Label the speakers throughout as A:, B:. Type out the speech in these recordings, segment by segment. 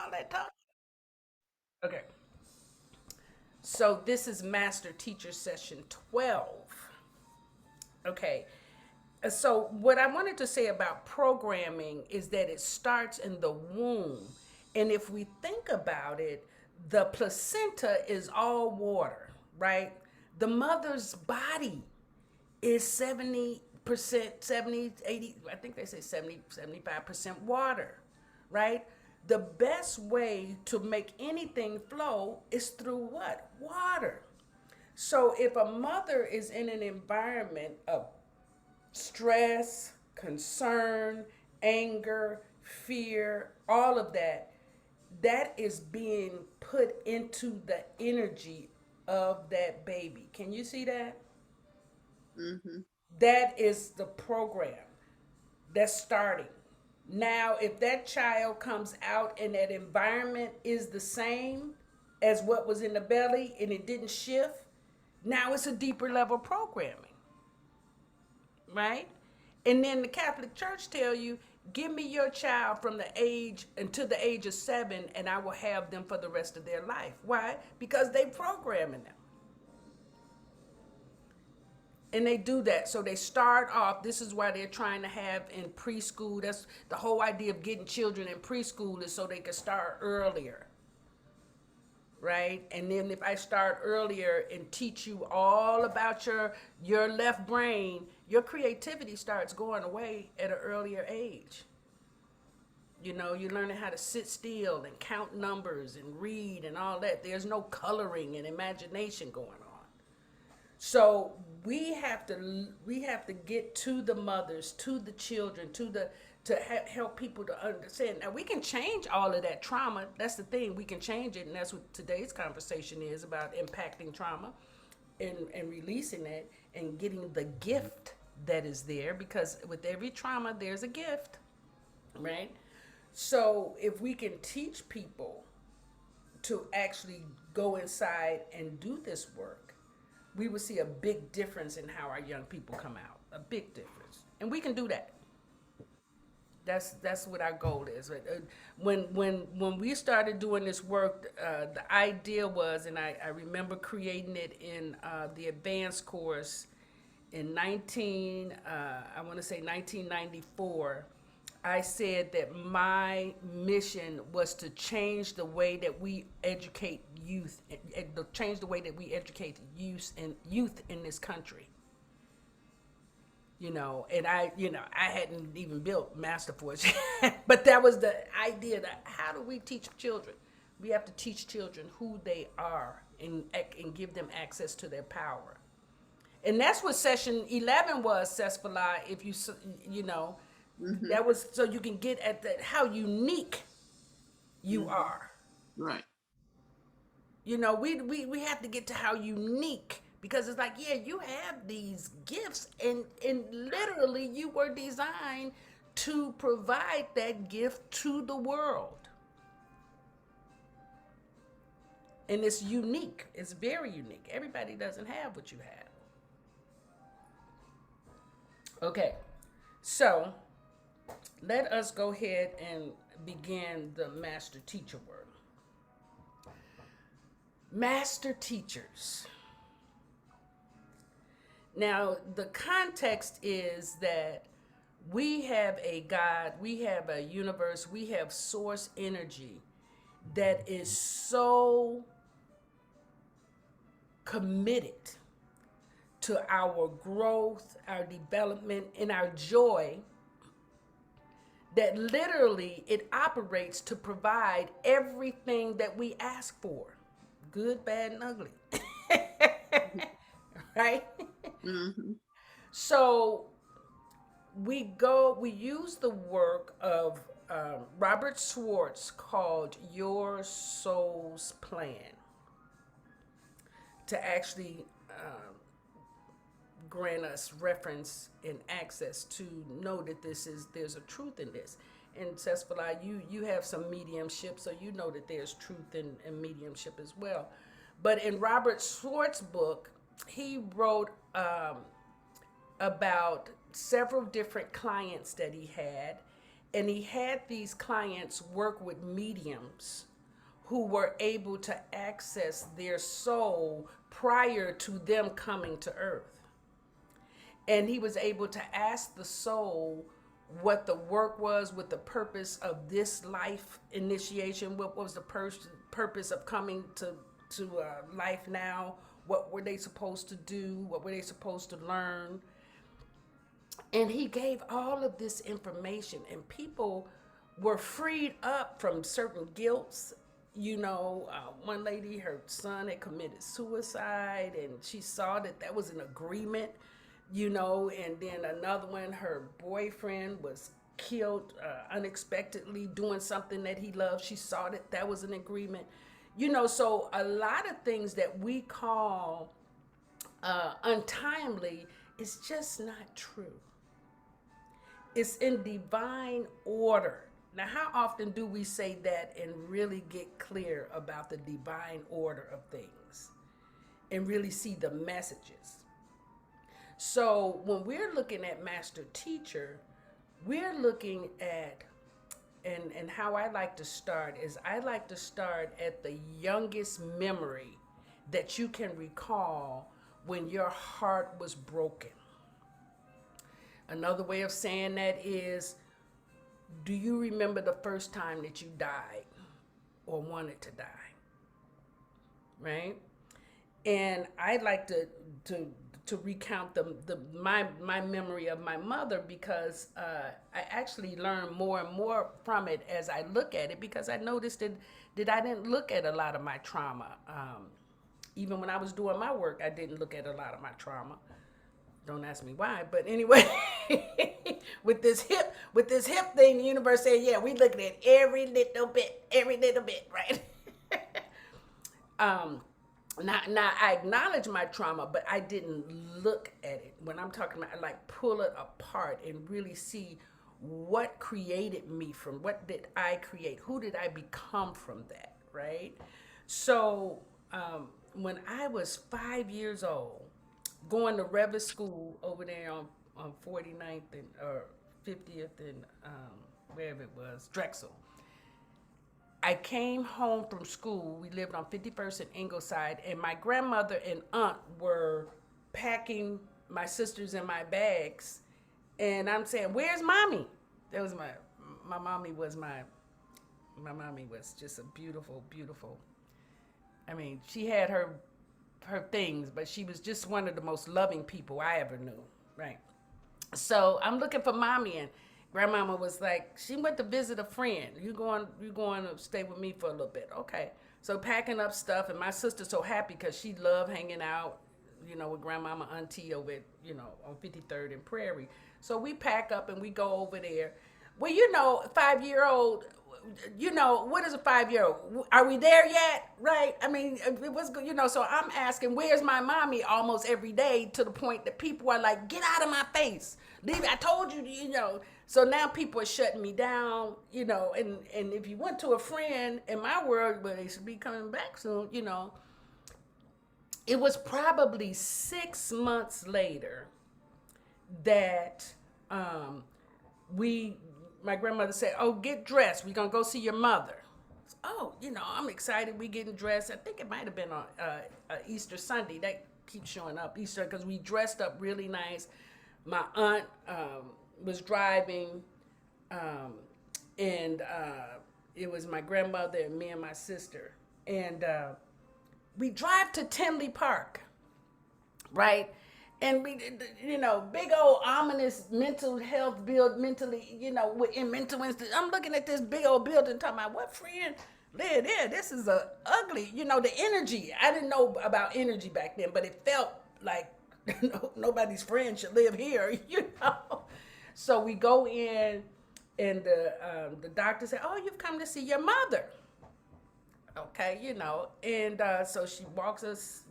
A: all that talk. Okay. So this is Master Teacher Session 12. Okay. So what I wanted to say about programming is that it starts in the womb. And if we think about it, the placenta is all water, right? The mother's body is 70%, 70, 80, I think they say 70, 75% water, right? The best way to make anything flow is through what? Water. So if a mother is in an environment of stress, concern, anger, fear, all of that, that is being put into the energy of that baby. Can you see that?
B: Mm-hmm.
A: That is the program that's starting. Now, if that child comes out and that environment is the same as what was in the belly and it didn't shift, now it's a deeper level programming, right? And then the Catholic Church tell you, give me your child from the age until the age of 7, and I will have them for the rest of their life. Why? Because they programming them. And they do that. So they start off, this is why they're trying to have in preschool. That's the whole idea of getting children in preschool is so they can start earlier, right? And then if I start earlier and teach you all about your left brain, your creativity starts going away at an earlier age. You know, you're learning how to sit still and count numbers and read and all that. There's no coloring and imagination going on. So we have to get to the mothers, to the children, help people to understand. Now we can change all of that trauma. That's the thing. We can change it, and that's what today's conversation is about: impacting trauma, and releasing it, and getting the gift that is there. Because with every trauma, there's a gift, right? So if we can teach people to actually go inside and do this work, we would see a big difference in how our young people come out. A big difference, and we can do that. That's what our goal is. Right? When we started doing this work, the idea was, and I remember creating it in the advanced course in I want to say 1994. I said that my mission was to change the way that we educate youth, to change the way that we educate youth in this country. And I hadn't even built Masterforce, but that was the idea. That how do we teach children? We have to teach children who they are, and give them access to their power. And that's what session 11 was, Cesfala. If you know,
B: Mm-hmm.
A: that was so you can get at that how unique you
B: Mm-hmm.
A: are.
B: Right.
A: We have to get to how unique, because it's like, yeah, you have these gifts, and literally you were designed to provide that gift to the world. And it's unique. It's very unique. Everybody doesn't have what you have. Okay. So let us go ahead and begin the master teacher work. Master teachers. Now, the context is that we have a God, we have a universe, we have source energy that is so committed to our growth, our development, and our joy that literally it operates to provide everything that we ask for, good, bad, and ugly. Right?
B: Mm-hmm.
A: So we use the work of Robert Schwartz called Your Soul's Plan to actually grant us reference and access to know that there's a truth in this. And Cesfala, you have some mediumship, so you know that there's truth in mediumship as well. But in Robert Schwartz's book, he wrote about several different clients that he had, And he had these clients work with mediums who were able to access their soul prior to them coming to earth. And he was able to ask the soul what the work was, what the purpose of this life initiation, what was the purpose of coming to life now, what were they supposed to do, what were they supposed to learn. And he gave all of this information, and people were freed up from certain guilts. One lady, her son had committed suicide, and she saw that that was an agreement, and then another one, her boyfriend was killed unexpectedly doing something that he loved. She saw that that was an agreement. So a lot of things that we call untimely is just not true. It's in divine order. Now, how often do we say that and really get clear about the divine order of things and really see the messages? So when we're looking at master teacher, we're looking at, and how I like to start is I like to start at the youngest memory that you can recall when your heart was broken. Another way of saying that is, do you remember the first time that you died or wanted to die? Right? And I'd like to recount my memory of my mother, because I actually learned more and more from it as I look at it, because I noticed that I didn't look at a lot of my trauma. Even when I was doing my work, I didn't look at a lot of my trauma. Don't ask me why, but anyway, with this hip thing, the universe said, yeah, we looking at every little bit, right? Now I acknowledge my trauma, but I didn't look at it. When I'm talking about, I like pull it apart and really see what created me from, what did I create? Who did I become from that, right? So when I was 5 years old, going to Revis School over there on 49th and or 50th and wherever it was, Drexel. I came home from school. We lived on 51st and Ingleside, and my grandmother and aunt were packing my sisters and my bags, and I'm saying, "Where's mommy?" That was my mommy was just a beautiful, beautiful. I mean, she had her things, but she was just one of the most loving people I ever knew, right? So I'm looking for mommy, and grandmama was like, she went to visit a friend. You going to stay with me for a little bit? Okay. So packing up stuff, and my sister's so happy because she loved hanging out, with grandmama auntie over at, on 53rd and Prairie. So we pack up and we go over there. Well, 5-year-old, what is a 5-year-old? Are we there yet? Right? I mean, it was, so I'm asking, where's my mommy almost every day, to the point that people are like, get out of my face. Leave it. I told you, So now people are shutting me down, and if you went to a friend in my world, where they should be coming back soon, it was probably 6 months later that my grandmother said, oh, get dressed. We're going to go see your mother. Oh, I'm excited. We getting dressed. I think it might have been on Easter Sunday. That keeps showing up, Easter, because we dressed up really nice. My aunt was driving, and it was my grandmother and me and my sister. And we drive to Tinley Park, right? And we, big old ominous mental health build, mentally, in mental institute. I'm looking at this big old building, talking about what friend live there. This is a ugly, the energy. I didn't know about energy back then, but it felt like nobody's friend should live here, So we go in, and the doctor said, oh, you've come to see your mother. Okay, and so she walks us,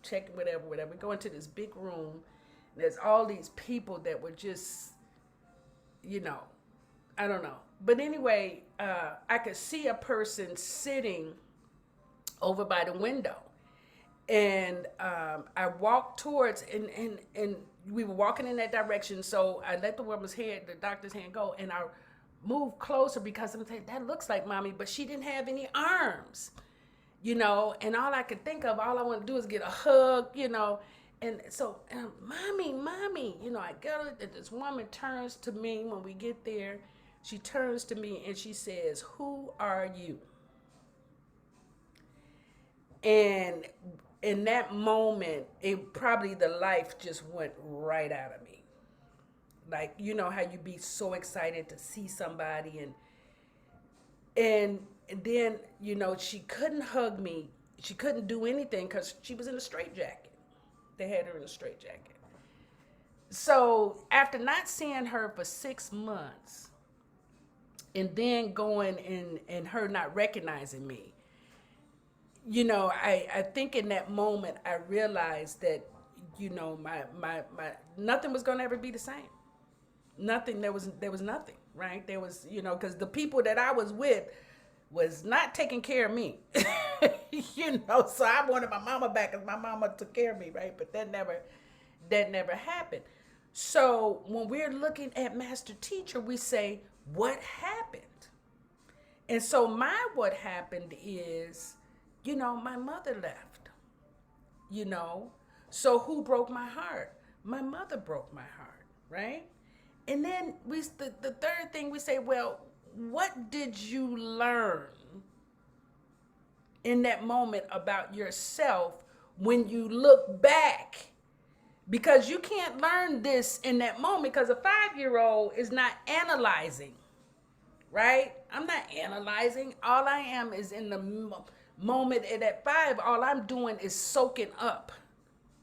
A: checking whatever. We go into this big room, and there's all these people that were just, I don't know. But anyway, I could see a person sitting over by the window. And I walked towards, and we were walking in that direction. So I let the doctor's hand go, and move closer because I'm saying that looks like mommy, but she didn't have any arms, you know, and all I could think of, all I want to do is get a hug, you know. And so, mommy, you know, I get it. And this woman turns to me when we get there. She turns to me and she says, "Who are you?" And in that moment, it probably the life just went right out of me. Like, you know how you be so excited to see somebody, and then, you know, she couldn't hug me. She couldn't do anything because she was in a straitjacket. They had her in a straitjacket. So after not seeing her for 6 months, and then going and her not recognizing me, you know, I think in that moment I realized that, you know, my nothing was gonna ever be the same. Nothing. There was nothing, right? There was, you know, because the people that I was with was not taking care of me. You know, so I wanted my mama back because my mama took care of me, right? But that never happened. So when we're looking at master teacher, we say, what happened? And so my what happened is, you know, my mother left, you know. So who broke my heart? My mother broke my heart, right? And then the third thing we say, well, what did you learn in that moment about yourself when you look back? Because you can't learn this in that moment because a 5-year-old is not analyzing, right? I'm not analyzing. All I am is in the moment. And at 5, all I'm doing is soaking up.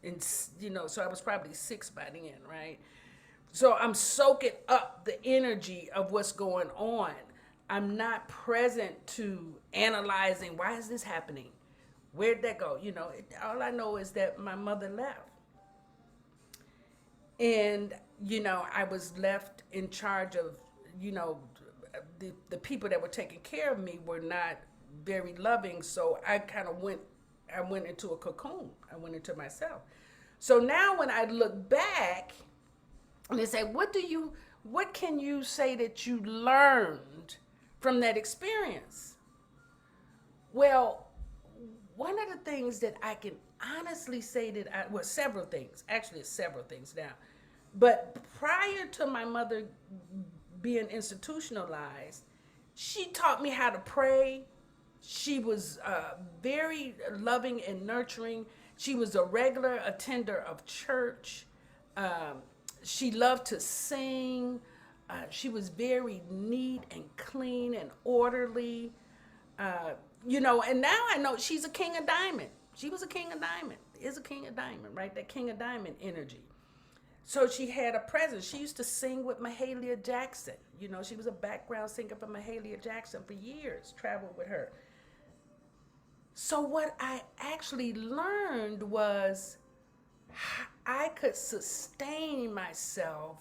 A: And, you know, so I was probably 6 by then, right? So I'm soaking up the energy of what's going on. I'm not present to analyzing, why is this happening? Where'd that go? You know, all I know is that my mother left. And, you know, I was left in charge of, you know, the people that were taking care of me were not very loving. So I went into a cocoon. I went into myself. So now when I look back and they say, what can you say that you learned from that experience? Well, one of the things that I can honestly say several things, actually it's several things now. But prior to my mother being institutionalized, she taught me how to pray. She was very loving and nurturing. She was a regular attender of church. Um, she loved to sing. She was very neat and clean and orderly. Uh, you know, and now I know she's a king of diamond. She was a king of diamond, is a king of diamond, right? That king of diamond energy. So she had a presence. She used to sing with Mahalia Jackson. You know, she was a background singer for Mahalia Jackson for years, traveled with her. So what I actually learned was I could sustain myself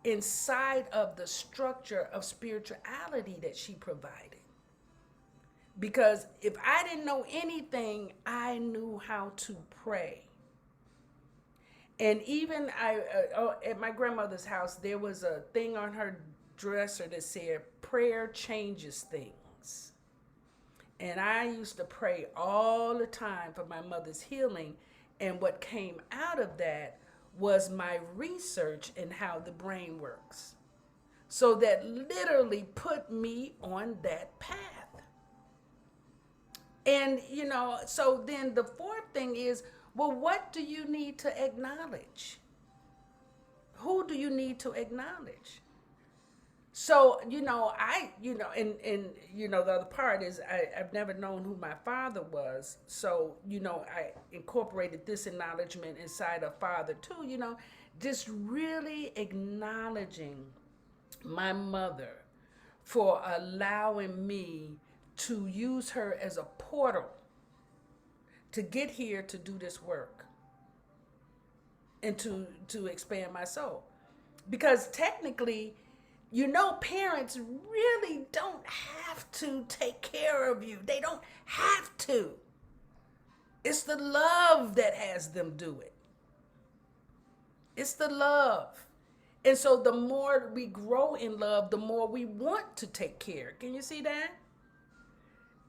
A: inside of the structure of spirituality that she provided. Because if I didn't know anything, I knew how to pray. And even at my grandmother's house, there was a thing on her dresser that said, prayer changes things. And I used to pray all the time for my mother's healing. And what came out of that was my research in how the brain works. So that literally put me on that path. And, you know, so then the fourth thing is, well, what do you need to acknowledge? Who do you need to acknowledge? So, you know, the other part is I've never known who my father was. So, you know, I incorporated this acknowledgement inside of father too, you know, just really acknowledging my mother for allowing me to use her as a portal to get here to do this work and to expand my soul. Because technically, you know, parents really don't have to take care of you. They don't have to. It's the love that has them do it. It's the love. And so the more we grow in love, the more we want to take care. Can you see that?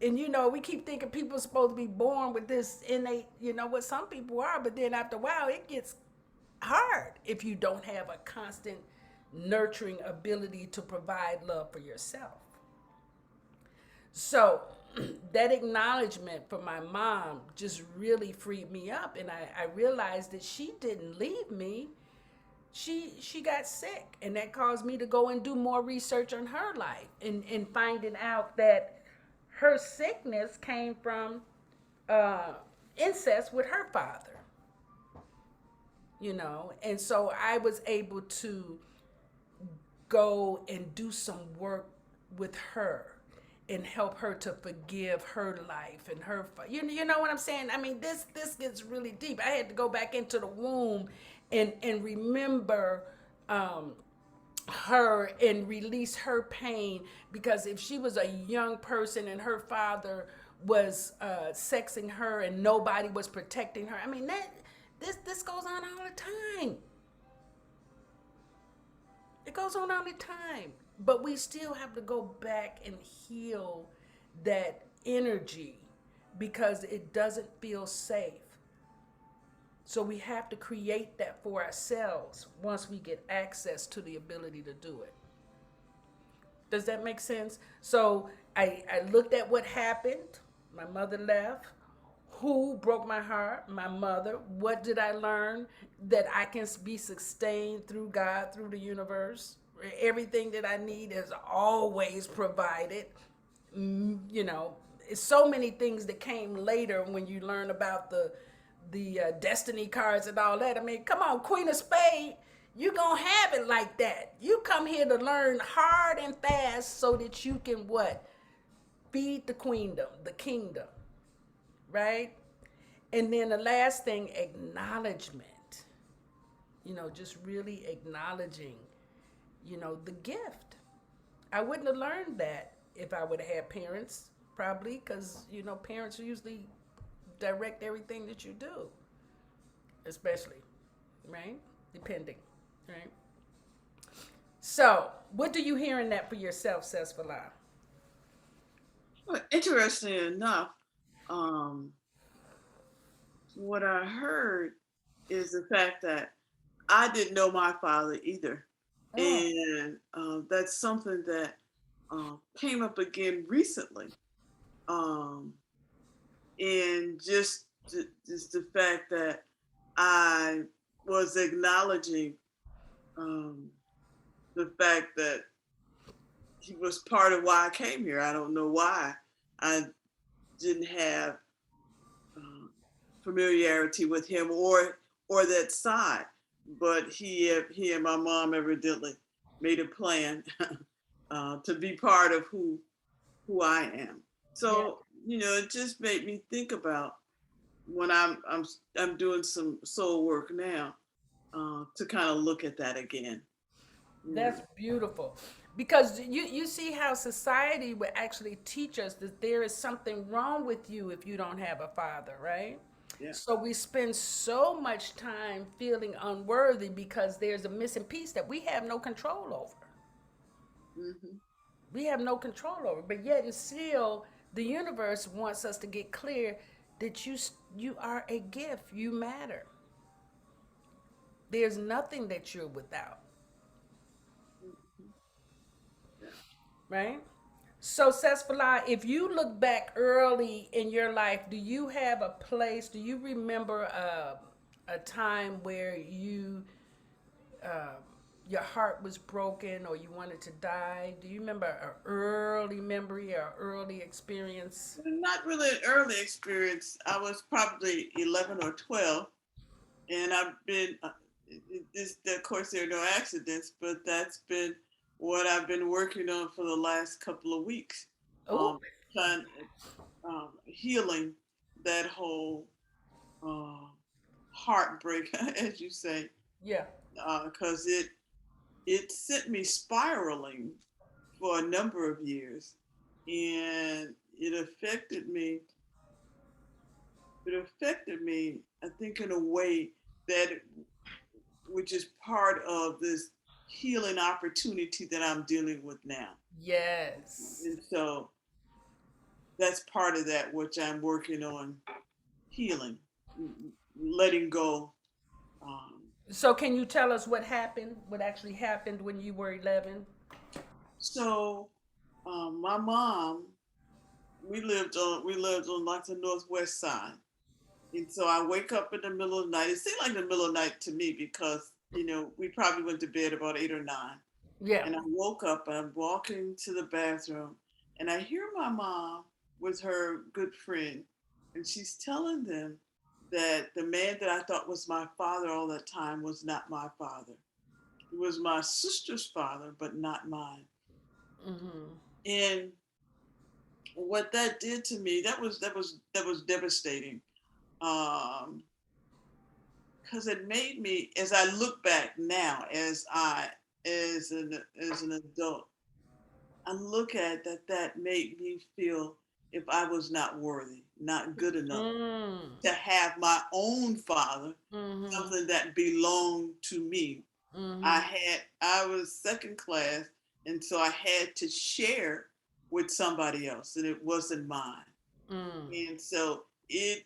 A: And we keep thinking people are supposed to be born with this innate, what some people are, but then after a while it gets hard if you don't have a constant nurturing ability to provide love for yourself. So that acknowledgement from my mom just really freed me up, and I realized that she didn't leave me. She got sick, and that caused me to go and do more research on her life, and finding out that her sickness came from uh, incest with her father. And so I was able to go and do some work with her and help her to forgive her life and her you know what I'm saying. I mean, this gets really deep. I had to go back into the womb and remember um her and release her pain, because if she was a young person and her father was sexing her and nobody was protecting her, I mean, that this goes on all the time. It goes on all the time. But we still have to go back and heal that energy because it doesn't feel safe. So we have to create that for ourselves once we get access to the ability to do it. Does that make sense? So I looked at what happened. My mother left. Who broke my heart? My mother. What did I learn? That I can be sustained through God, through the universe. Everything that I need is always provided. You know, it's so many things that came later when you learn about the destiny cards and all that. I mean, come on, Queen of Spade, you gonna have it like that. You come here to learn hard and fast so that you can what? Feed the queendom, the kingdom, right? And then the last thing, acknowledgement. Just really acknowledging, the gift. I wouldn't have learned that if I would have had parents, probably, because, parents usually direct everything that you do, especially, right? Depending, right? So, what do you hear in that for yourself, Sesfala?
B: Well, interesting enough, um, what I heard is the fact that I didn't know my father either.
A: Mm.
B: And that's something that came up again recently. Um, and just the fact that I was acknowledging um, the fact that he was part of why I came here. I don't know why I didn't have uh, familiarity with him or that side, but he and my mom evidently made a plan to be part of who I am.
A: Yeah.
B: So it just made me think about when I'm doing some soul work now to kind of look at that again. You know.
A: That's beautiful. Because you see how society would actually teach us that there is something wrong with you if you don't have a father, right?
B: Yeah.
A: So we spend so much time feeling unworthy because there's a missing piece that we have no control over.
B: Hmm.
A: We have no control over. But yet and still the universe wants us to get clear that you are a gift. You matter. There's nothing that you're without,
B: Hmm. Yeah.
A: right? So, Sesfala, if you look back early in your life, do you have a place? Do you remember a time where uh, your heart was broken or you wanted to die? Do you remember an early memory or early experience?
B: Not really an early experience. I was probably 11 or 12, and I've been. This, of course, there are no accidents, but that's been what I've been working on for the last couple of weeks,
A: Oh,
B: trying healing that whole uh, heartbreak, as you say,
A: yeah.
B: because it sent me spiraling for a number of years, and it affected me, I think, in a way that which is part of this healing opportunity that I'm dealing with now.
A: Yes.
B: And so that's part of that, which I'm working on healing, letting go. Um,
A: So can you tell us what happened? What actually happened when you were 11?
B: so my mom, we lived on like the northwest side. And so I wake up in the middle of the night. It seemed like the middle of the night to me because, we probably went to bed about 8 or 9.
A: Yeah.
B: And I woke up and I'm walking to the bathroom and I hear my mom with her good friend. And she's telling them that the man that I thought was my father all that time was not my father. It was my sister's father, but not mine.
A: Mhm.
B: And what that did to me, that was devastating. Um, because it made me, as I look back now, as an adult, I look at that made me feel if I was not worthy, not good enough
A: Mm.
B: to have my own father,
A: Mhm.
B: something that belonged to me.
A: Mhm.
B: I was second class, and so I had to share with somebody else, and it wasn't mine.
A: Mm.
B: And so it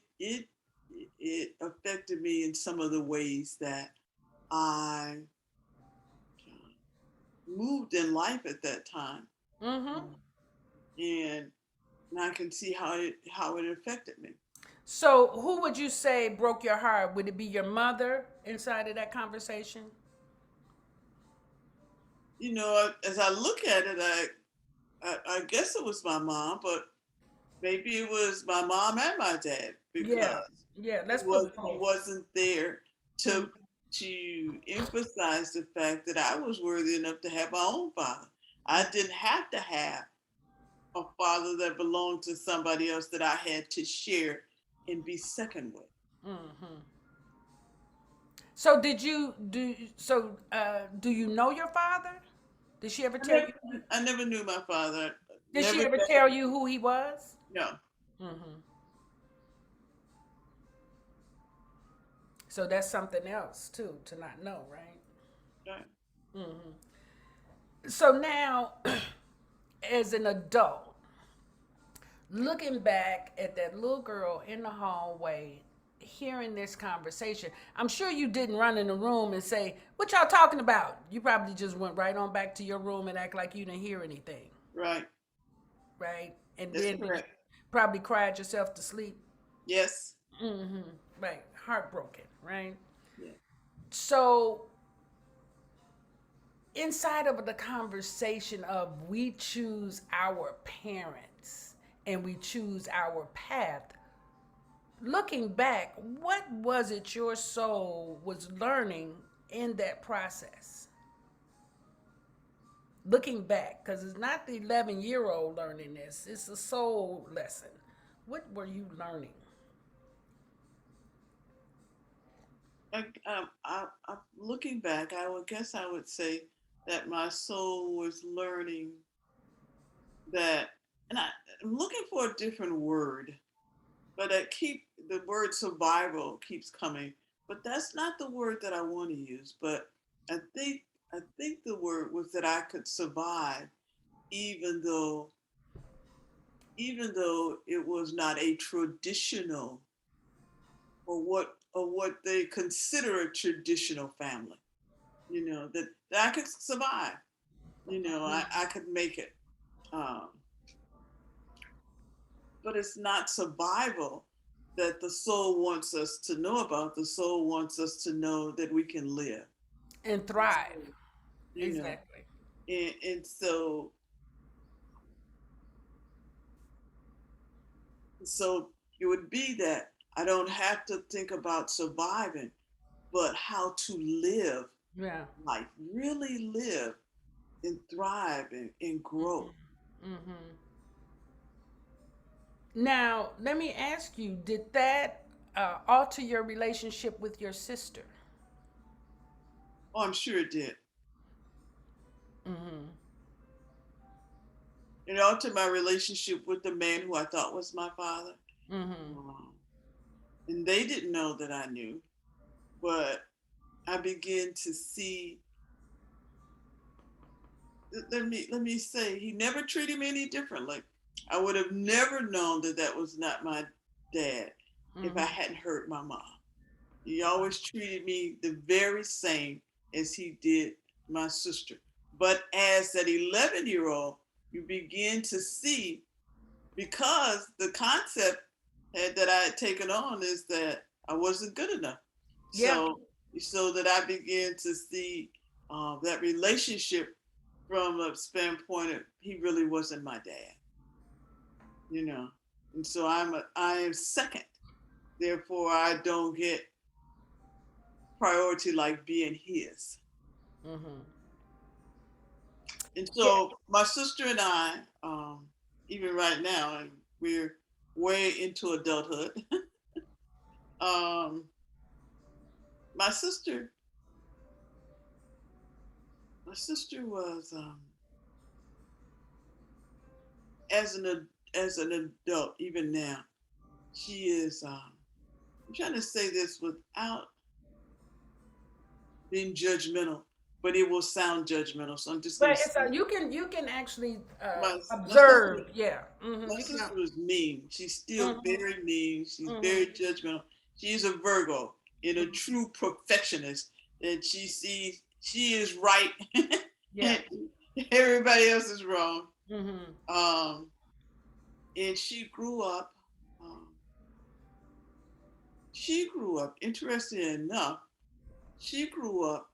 B: affected me in some of the ways that I moved in life at that time,
A: Mhm.
B: um, and I can see how it affected me.
A: So who would you say broke your heart? Would it be your mother inside of that conversation?
B: As I look at it, I guess it was my mom, but maybe it was my mom and my dad
A: Yeah.
B: because
A: Yeah.
B: he
A: Let's
B: was
A: put
B: he
A: both.
B: wasn't there
A: Mm.
B: to emphasize the fact that I was worthy enough to have my own father. I didn't have to have a father that belonged to somebody else that I had to share and be second with.
A: Mhm. So did you do? So do you know your father? Did she ever
B: I
A: tell
B: never,
A: you?
B: I never knew my father.
A: Did she
B: Never
A: ever
B: met.
A: tell you who he was?
B: No.
A: Mhm. So that's something else too to not know, right?
B: Right.
A: Mhm. So now, as an adult, looking back at that little girl in the hallway, hearing this conversation, I'm sure you didn't run in the room and say, "What y'all talking about?" You probably just went right on back to your room and act like you didn't hear anything,
B: Right.
A: right? And
B: That's
A: then did you
B: correct.
A: probably cried yourself to sleep.
B: Yes.
A: Mm-hmm. Right, heartbroken, right?
B: Yeah.
A: So inside of the conversation of we choose our parents and we choose our path, looking back, what was it your soul was learning in that process? Looking back, because it's not the 11-year-old learning this, it's a soul lesson. What were you learning?
B: Looking back, I would guess I would say that my soul was learning that, and I'm looking for a different word, but the word survival keeps coming, but that's not the word that I want to use. But I think I think the word was that I could survive, even though it was not a traditional or what they consider a traditional family. That I could survive. I could make it. Um, but it's not survival that the soul wants us to know about. The soul wants us to know that we can live.
A: And
B: And
A: thrive.
B: so, you know,
A: Exactly.
B: and so it would be that I don't have to think about surviving, but how to live
A: Yeah.
B: life, really live and thrive and grow.
A: Mm-hmm. Now, let me ask you, did that alter your relationship with your sister?
B: Oh, I'm sure it did.
A: Mm-hmm.
B: It altered my relationship with the man who I thought was my father.
A: Mm-hmm.
B: Um, and they didn't know that I knew, but I began to see let me say, he never treated me any differently. I would have never known that that was not my dad if I
A: Mm-hmm.
B: hadn't heard my mom. He always treated me the very same as he did my sister. But as that 11-year-old, you begin to see, because the concept that I had taken on is that I wasn't good enough.
A: Yeah.
B: So that I began to see that relationship from a standpoint of he really wasn't my dad, you know. And so I am second. Therefore, I don't get priority like being his.
A: Mm-hmm.
B: And
A: Yeah.
B: so my sister and I, even right now, and we're way into adulthood. um, my sister, my sister was as an adult, even now, she is. I'm trying to say this without being judgmental, but it will sound judgmental. So I'm just going
A: But
B: to say
A: it's a, you can actually
B: my sister
A: observe. Yeah. Mm-hmm.
B: my
A: You can.
B: sister was mean. She's still
A: Mm-hmm.
B: very mean. She's
A: Mm-hmm.
B: very judgmental. She's a Virgo and a true perfectionist. And she is right,
A: Yeah.
B: and everybody else is wrong.
A: Mm-hmm.
B: Um, and she grew up. Um, she grew up. Interestingly enough, she grew up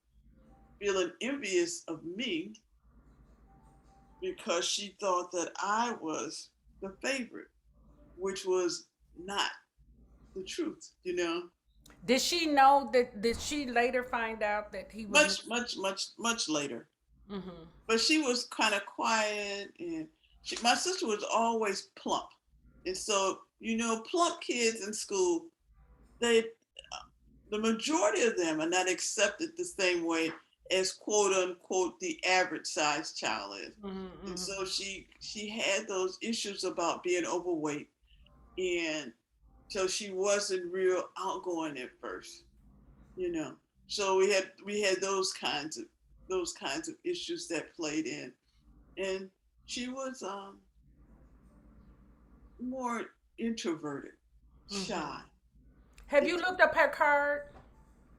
B: feeling envious of me because she thought that I was the favorite, which was not the truth, you know.
A: Did she know that? Did she later find out that he was?
B: Much later.
A: Mm-hmm.
B: But she was kind of quiet, and my sister was always plump. And so, plump kids in school, they, the majority of them are not accepted the same way as quote unquote the average size child is.
A: Mm-hmm.
B: And
A: Mm-hmm.
B: so she had those issues about being overweight, and so she wasn't real outgoing at first, you know. So we had those kinds of issues that played in, and she was more introverted,
A: Mm-hmm.
B: shy.
A: Have
B: And
A: you looked up her card?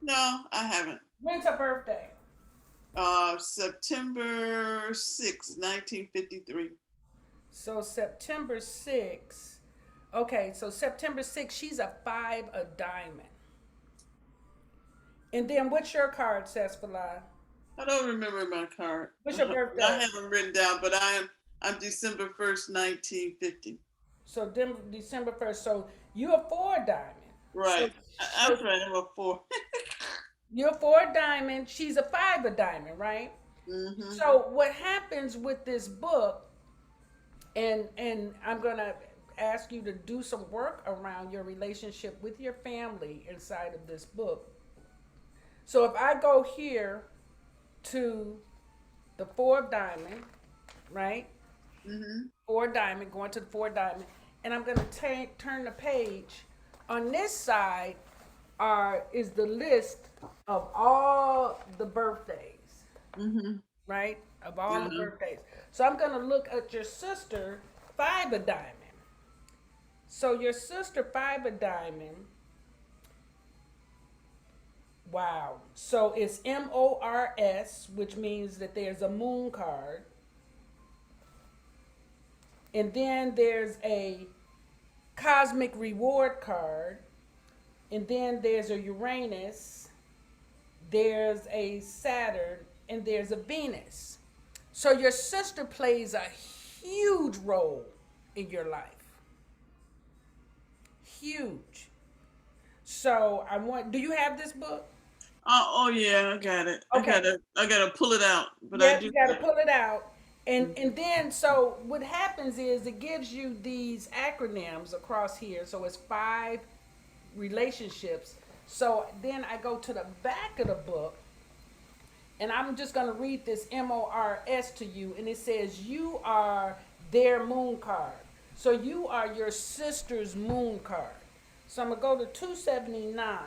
B: no, I haven't.
A: When's her birthday?
B: September 6th, 1953.
A: So September 6th. Okay, so September 6th, she's a five a diamond. And then what's your card says for life?
B: I don't remember my card.
A: What's your
B: I
A: birthday?
B: have them written down, but I'm December 1st, 1950.
A: So December 1st. So you're a four diamond. So
B: Right. I'm
A: so
B: trying to four.
A: you're a four diamond. She's a five a diamond, right?
B: Mm-hmm.
A: So what happens with this book, and I'm gonna ask you to do some work around your relationship with your family inside of this book. So if I go here to the four of diamond, right?
B: Mm-hmm.
A: Four diamond, going to the four diamond, and I'm gonna turn the page. On this side is the list of all the birthdays,
B: Mm-hmm.
A: right? Of all the
B: Uh-huh.
A: birthdays. So I'm gonna look at your sister, five of diamond. So your sister, five of diamond. Wow. So it's Mors, which means that there's a moon card. And then there's a cosmic reward card. And then there's a Uranus. There's a Saturn. And there's a Venus. So your sister plays a huge role in your life. Huge. So do you have this book?
B: Oh yeah, I got it. I
A: Okay.
B: gotta I gotta pull it out, but I
A: Yeah,
B: do
A: you got to
B: have
A: pull it out. And
B: it.
A: and then so what happens is it gives you these acronyms across here. So it's five relationships. So then I go to the back of the book and I'm just going to read this MORS to you and it says you are their moon card. So you are your sister's moon card. So I'm going to go to 279,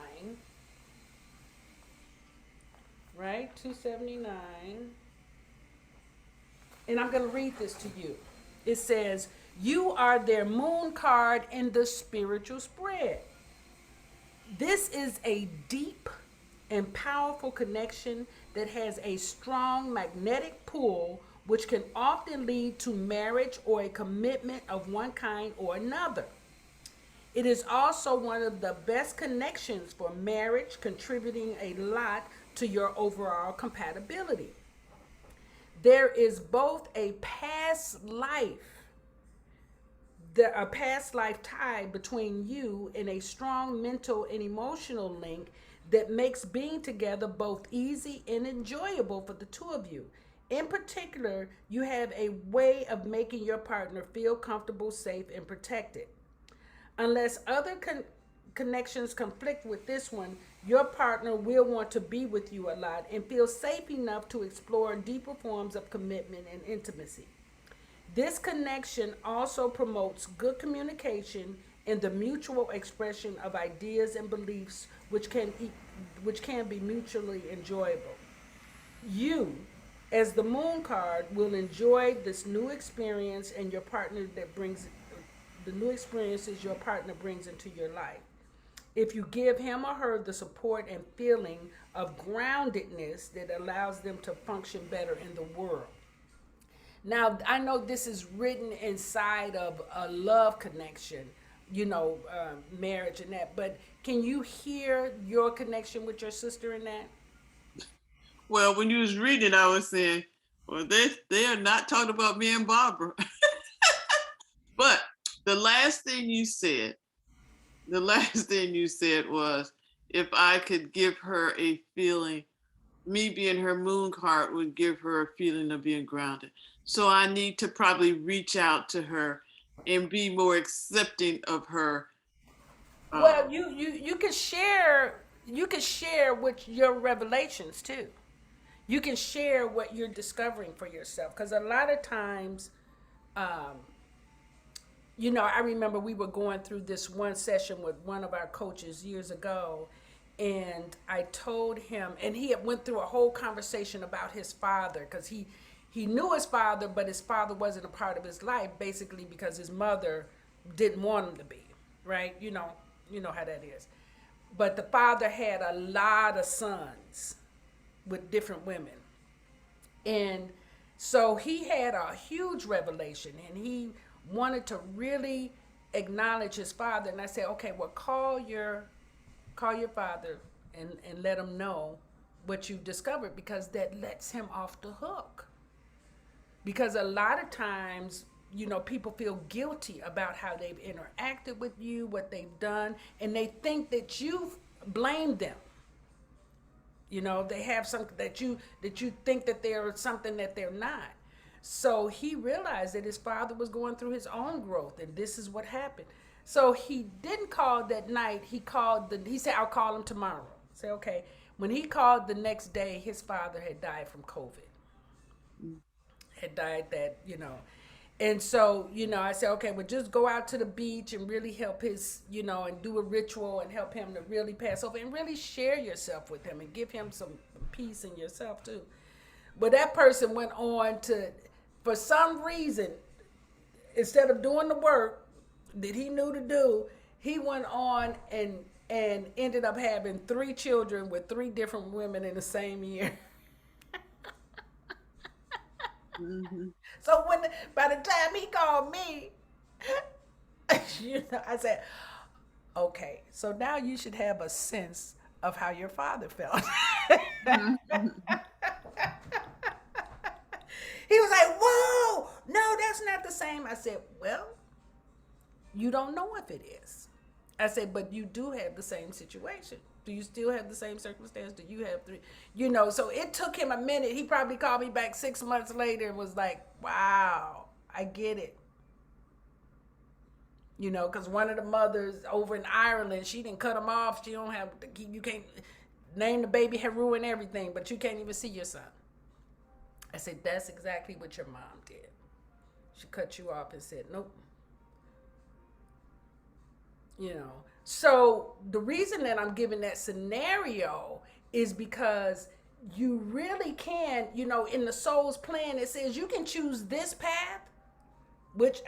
A: right? 279. And I'm going to read this to you. It says, "You are their moon card in the spiritual spread. This is a deep and powerful connection that has a strong magnetic pull, which can often lead to marriage or a commitment of one kind or another. It is also one of the best connections for marriage, contributing a lot to your overall compatibility. There is both a past life tie between you and a strong mental and emotional link that makes being together both easy and enjoyable for the two of you. In particular, you have a way of making your partner feel comfortable, safe, and protected. Unless other connections conflict with this one, your partner will want to be with you a lot and feel safe enough to explore deeper forms of commitment and intimacy. This connection also promotes good communication and the mutual expression of ideas and beliefs, which can be mutually enjoyable. You, as the moon card, will enjoy this new experience and your partner that brings the new experiences your partner brings into your life. If you give him or her the support and feeling of groundedness that allows them to function better in the world. Now, I know this is written inside of a love connection, marriage and that, but can you hear your connection with your sister in that?
B: Well, when you was reading, I was saying, well, they are not talking about me and Barbara. But the last thing you said, the last thing you said was, if I could give her a feeling, me being her moon card would give her a feeling of being grounded. So I need to probably reach out to her and be more accepting of her.
A: Well,
B: Um,
A: you can share with your revelations too. You can share what you're discovering for yourself because a lot of times, um, I remember we were going through this one session with one of our coaches years ago, and I told him, and he had went through a whole conversation about his father because he knew his father, but his father wasn't a part of his life, basically because his mother didn't want him to be, right? You know how that is. But the father had a lot of sons with different women. And so he had a huge revelation and he wanted to really acknowledge his father. And I said, okay, well, call your father and let him know what you've discovered because that lets him off the hook. Because a lot of times, people feel guilty about how they've interacted with you, what they've done, and they think that you've blamed them. They have something that you think that they're something that they're not. So he realized that his father was going through his own growth, and this is what happened. So he didn't call that night. He said, "I'll call him tomorrow." I said, "Okay." When he called the next day, his father had died from COVID. Had died and so I said, okay, well, just go out to the beach and really help his and do a ritual and help him to really pass over and really share yourself with him and give him some peace in yourself too. But that person went on to, for some reason, instead of doing the work that he knew to do, he went on and ended up having 3 children with 3 different women in the same year.
B: mhm.
A: So by the time he called me, I said, okay, so now you should have a sense of how your father felt. He was like, whoa, no, that's not the same. I said, well, you don't know if it is. I said, but you do have the same situation. Do you still have the same circumstance? Do you have 3? So it took him a minute. He probably called me back 6 months later and was like, wow, I get it. Because one of the mothers over in Ireland, she didn't cut him off. She don't have, you can't name the baby, had ruined everything, but you can't even see your son. I said, that's exactly what your mom did. She cut you off and said, nope. So the reason that I'm giving that scenario is because you really can, in the soul's plan, it says you can choose this path, which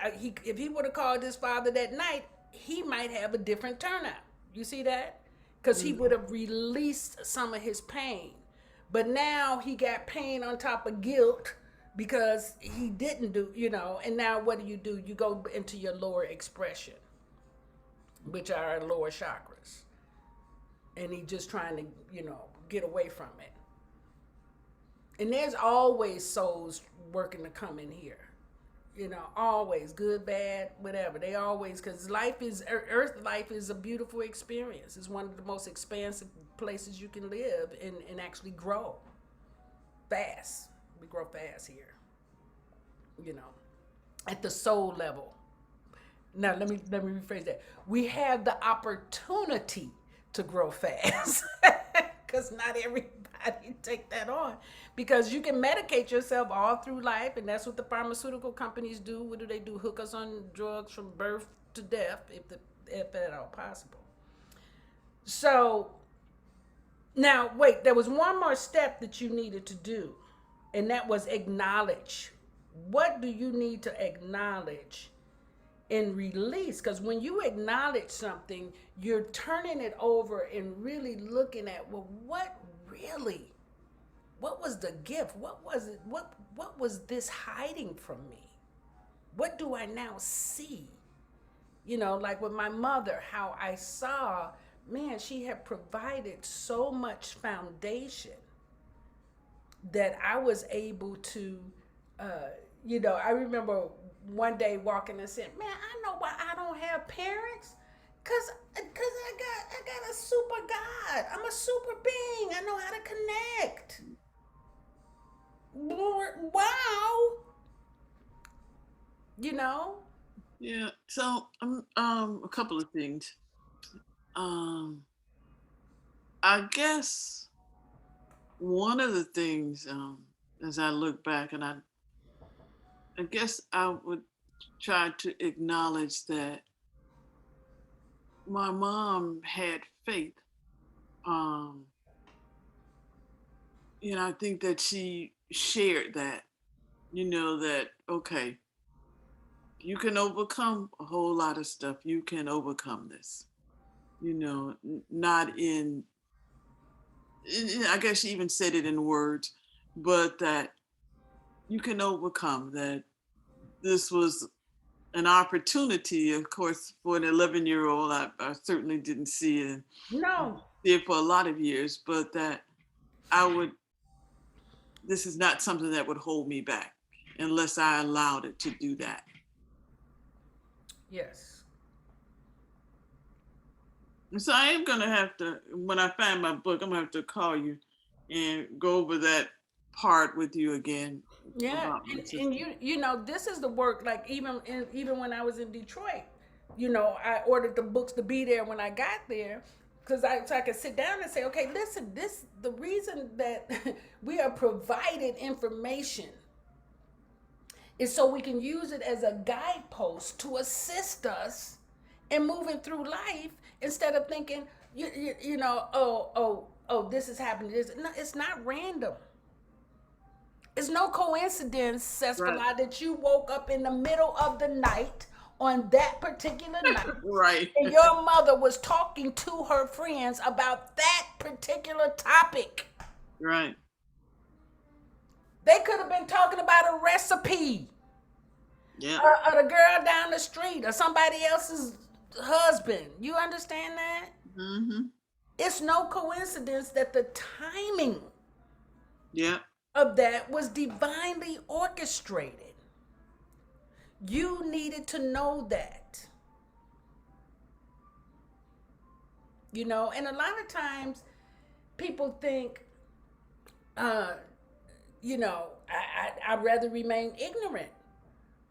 A: if he would have called his father that night, he might have a different turnout. You see that? Because he would have released some of his pain. But now he got pain on top of guilt because he didn't do, and now what do? You go into your lower expression, which are our lower chakras. And he just trying to, get away from it. And there's always souls working to come in here. Always good, bad, whatever. They always, because Earth life is a beautiful experience. It's one of the most expansive places you can live and actually grow fast. We grow fast here, at the soul level. Now, let me rephrase that. We have the opportunity to grow fast because not everybody take that on, because you can medicate yourself all through life, and that's what the pharmaceutical companies do. What do? Hook us on drugs from birth to death, if at all possible. So now wait, there was one more step that you needed to do, and that was acknowledge. What do you need to acknowledge and release? Because when you acknowledge something, you're turning it over and really looking at, well, what was the gift? What was it? What was this hiding from me? What do I now see? Like with my mother, how I saw, man, she had provided so much foundation that I was able to, I remember one day walking and saying, man, I know why I don't have parents. Cause I got a super God. I'm a super being. I know how to connect. Lord, wow.
B: Yeah. So a couple of things. I guess one of the things, as I look back, and I guess I would try to acknowledge that my mom had faith. Um, I think that she shared that, that, okay, you can overcome a whole lot of stuff. You can overcome this, not I guess she even said it in words, but that you can overcome that. This was an opportunity, of course, for an 11-year-old. I certainly didn't see it,
A: No.
B: for a lot of years, but that this is not something that would hold me back unless I allowed it to do that.
A: Yes.
B: And so I am going to have to, when I find my book, I'm going to have to call you and go over that part with you again.
A: Yeah, and this is the work. Like even when I was in Detroit, I ordered the books to be there when I got there, because so I could sit down and say, okay, listen, the reason that we are provided information is so we can use it as a guidepost to assist us in moving through life, instead of thinking, this is happening. No, it's not random. It's no coincidence, Sesfala,
B: Right.
A: that you woke up in the middle of the night on that particular night.
B: Right.
A: And your mother was talking to her friends about that particular topic.
B: Right.
A: They could have been talking about a recipe.
B: Yeah.
A: Or the girl down the street, or somebody else's husband. You understand that?
B: Mm-hmm.
A: It's no coincidence that the timing
B: Yeah.
A: of that was divinely orchestrated. You needed to know that. And a lot of times people think, I'd rather remain ignorant.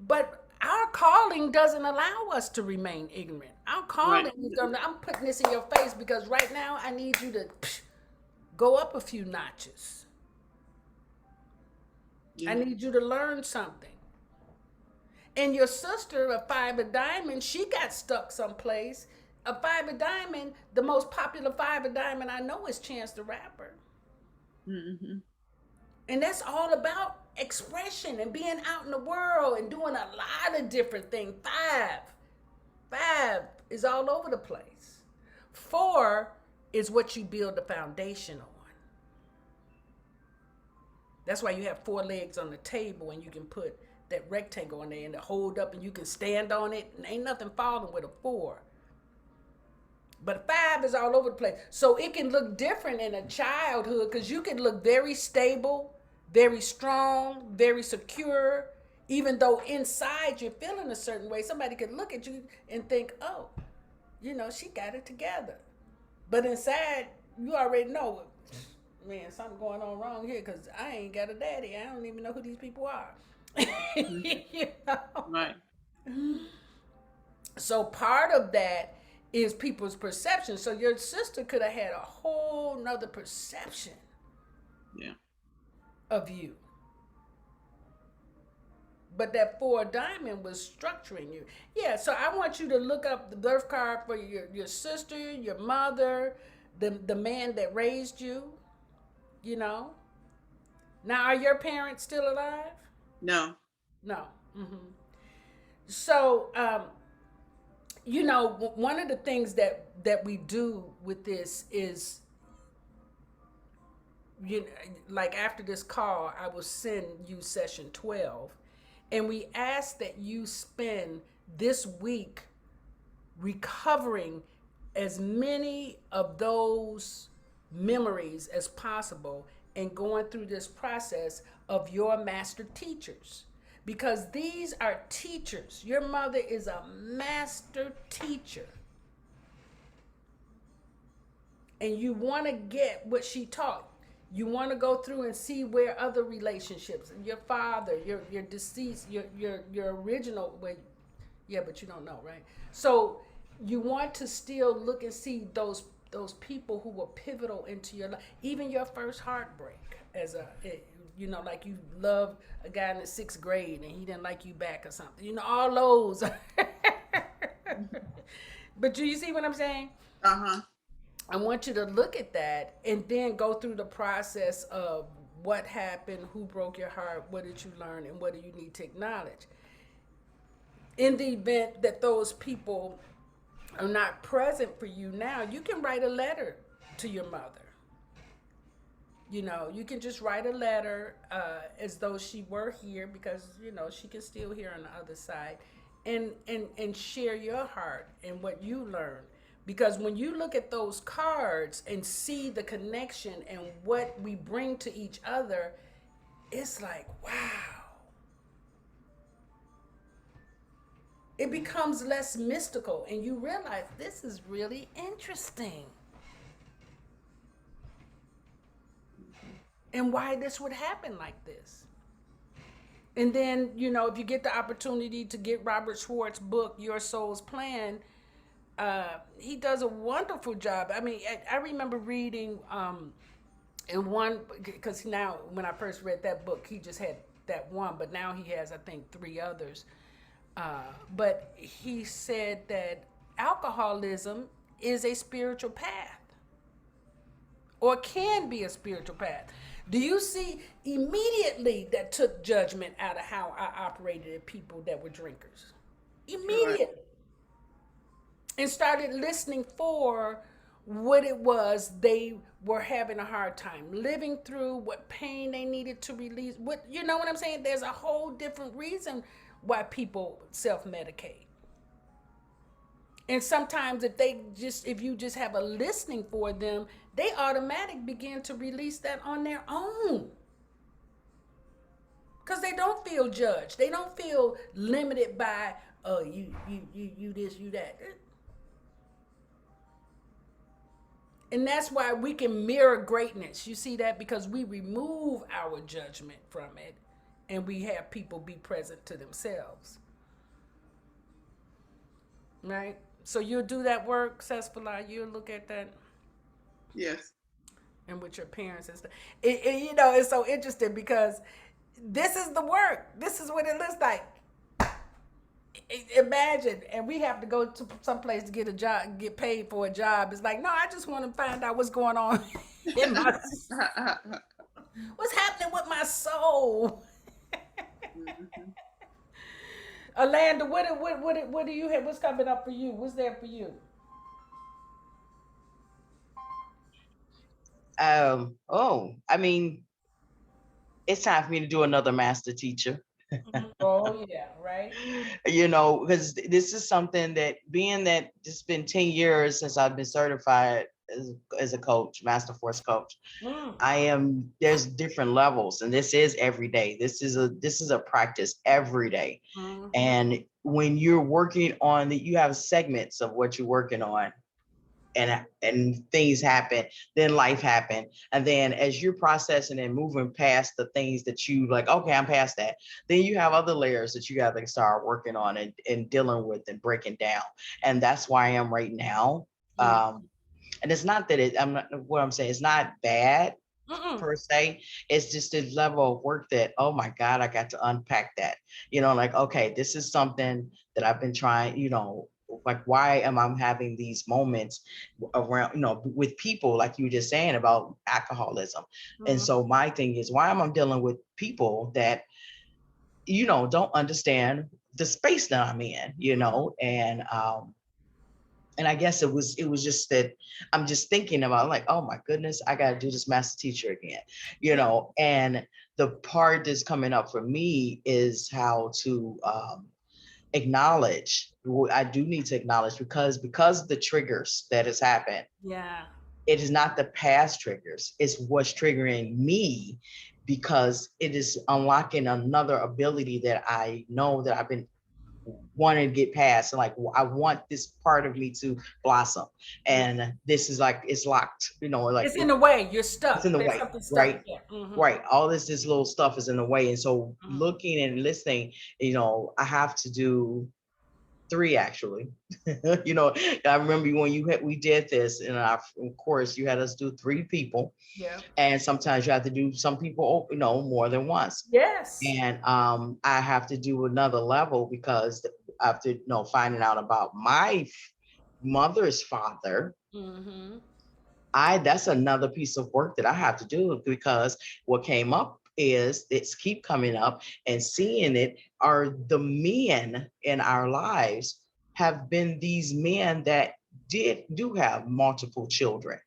A: But our calling doesn't allow us to remain ignorant. Our calling is, I'm putting this in your face because right now I need you to go up a few notches. Yeah. I need you to learn something. And your sister, a five of diamond, she got stuck someplace. A five of diamond, the most popular five of diamond I know is Chance the Rapper.
B: Mm-hmm.
A: And that's all about expression and being out in the world and doing a lot of different things. Five is all over the place. Four is what you build the foundation on. That's why you have four legs on the table and you can put that rectangle on there and it hold up and you can stand on it and ain't nothing falling with a four. But a five is all over the place. So it can look different in a childhood because you can look very stable, very strong, very secure. Even though inside you're feeling a certain way, somebody could look at you and think, oh, she got it together. But inside, you already know, man, something going on wrong here because I ain't got a daddy. I don't even know who these people are.
B: Mm-hmm.
A: you know?
B: Right.
A: So part of that is people's perception. So your sister could have had a whole nother perception
B: Yeah.
A: of you. But that four diamond was structuring you. Yeah, so I want you to look up the birth card for your sister, your mother, the man that raised you, you know. Now, are your parents still alive?
B: No.
A: No. Mm-hmm. So, one of the things that we do with this is, you know, like after this call, I will send you session 12, and we ask that you spend this week recovering as many of those memories as possible and going through this process of your master teachers, because these are teachers. Your mother is a master teacher, and you want to get what she taught. You want to go through and see where other relationships, your father, your deceased, your original, wait, yeah, but you don't know, right? So you want to still look and see those people who were pivotal into your life, even your first heartbreak. Like you loved a guy in the 6th grade and he didn't like you back or something. All those. But do you see what I'm saying?
B: Uh-huh.
A: I want you to look at that and then go through the process of what happened, who broke your heart, what did you learn, and what do you need to acknowledge. In the event that those people are not present for you now, you can write a letter to your mother. You can just write a letter as though she were here, because she can still hear on the other side, and share your heart and what you learned. Because when you look at those cards and see the connection and what we bring to each other, it's like, wow. It becomes less mystical and you realize this is really interesting. And why this would happen like this. And then, if you get the opportunity to get Robert Schwartz's book, Your Soul's Plan, he does a wonderful job. I mean, I remember reading in one, because now when I first read that book, he just had that one, but now he has, I think, 3 others. But he said that alcoholism is a spiritual path, or can be a spiritual path. Do you see immediately that took judgment out of how I operated at people that were drinkers? Immediately. Right. And started listening for what it was they were having a hard time living through, what pain they needed to release. You know what I'm saying? There's a whole different reason why people self-medicate. And sometimes if you just have a listening for them, they automatically begin to release that on their own. Because they don't feel judged. They don't feel limited by, oh, you this, you that. And that's why we can mirror greatness. You see that? Because we remove our judgment from it and we have people be present to themselves. Right? So you'll do that work, Sesfala. You'll look at that.
B: Yes.
A: And with your parents and stuff. It's so interesting because this is the work. This is what it looks like. Imagine, and we have to go to some place to get a job, get paid for a job. It's like, no, I just want to find out what's going on in my What's happening with my soul?
B: Mhm.
A: Alanda, what do you have? What's coming up for you? What's there for you?
C: I mean, it's time for me to do another master teacher.
A: Mhm. Oh yeah, right.
C: Because this is something that, being that it's been 10 years since I've been certified as a coach, master force coach.
A: Mm.
C: There's different levels, and this is every day. This is a practice every day.
A: Mm-hmm.
C: And when you're working on you have segments of what you're working on, and things happen, then life happen, and then as you're processing and moving past the things that you like, okay, I'm past that, then you have other layers that you got to start working on and dealing with and breaking down. And that's why I am right now.
A: Mm.
C: And it's not that I'm not, what I'm saying, it's not bad
A: Mm-mm.
C: per se. It's just a level of work that, oh my God, I got to unpack that. Like, okay, this is something that I've been trying, like, why am I having these moments around, with people, like you were just saying about alcoholism. And
A: Mm.
C: so my thing is, why am I dealing with people that, don't understand the space that I'm in, and I guess it was just that I'm just thinking about, like, oh my goodness, I got to do this master teacher again,
A: Yeah.
C: and the part that's coming up for me is how to acknowledge. I do need to acknowledge, because of the triggers that has happened.
A: Yeah.
C: It is not the past triggers; it's what's triggering me, because it is unlocking another ability that I know that I've been want to get past. And like, I want this part of me to blossom,
A: Mm.
C: and this is like, it's locked, like
A: It's in the way. You're
C: it's in
A: stuck.
C: the
A: There's
C: way,
A: something stuck
C: right?
A: there. Mm-hmm.
C: Right, all this little stuff is in the way, and so
A: Mm-hmm.
C: looking and listening, I have to do three, actually. you know I remember when we did this in our course, you had us do three people,
A: Yeah.
C: and sometimes you have to do some people, more than once.
A: Yes.
C: And I have to do another level, because after, finding out about my mother's father,
A: Mm-hmm.
C: I that's another piece of work that I have to do, because what came up is, it's keep coming up, and seeing it are the men in our lives have been these men that do have multiple children,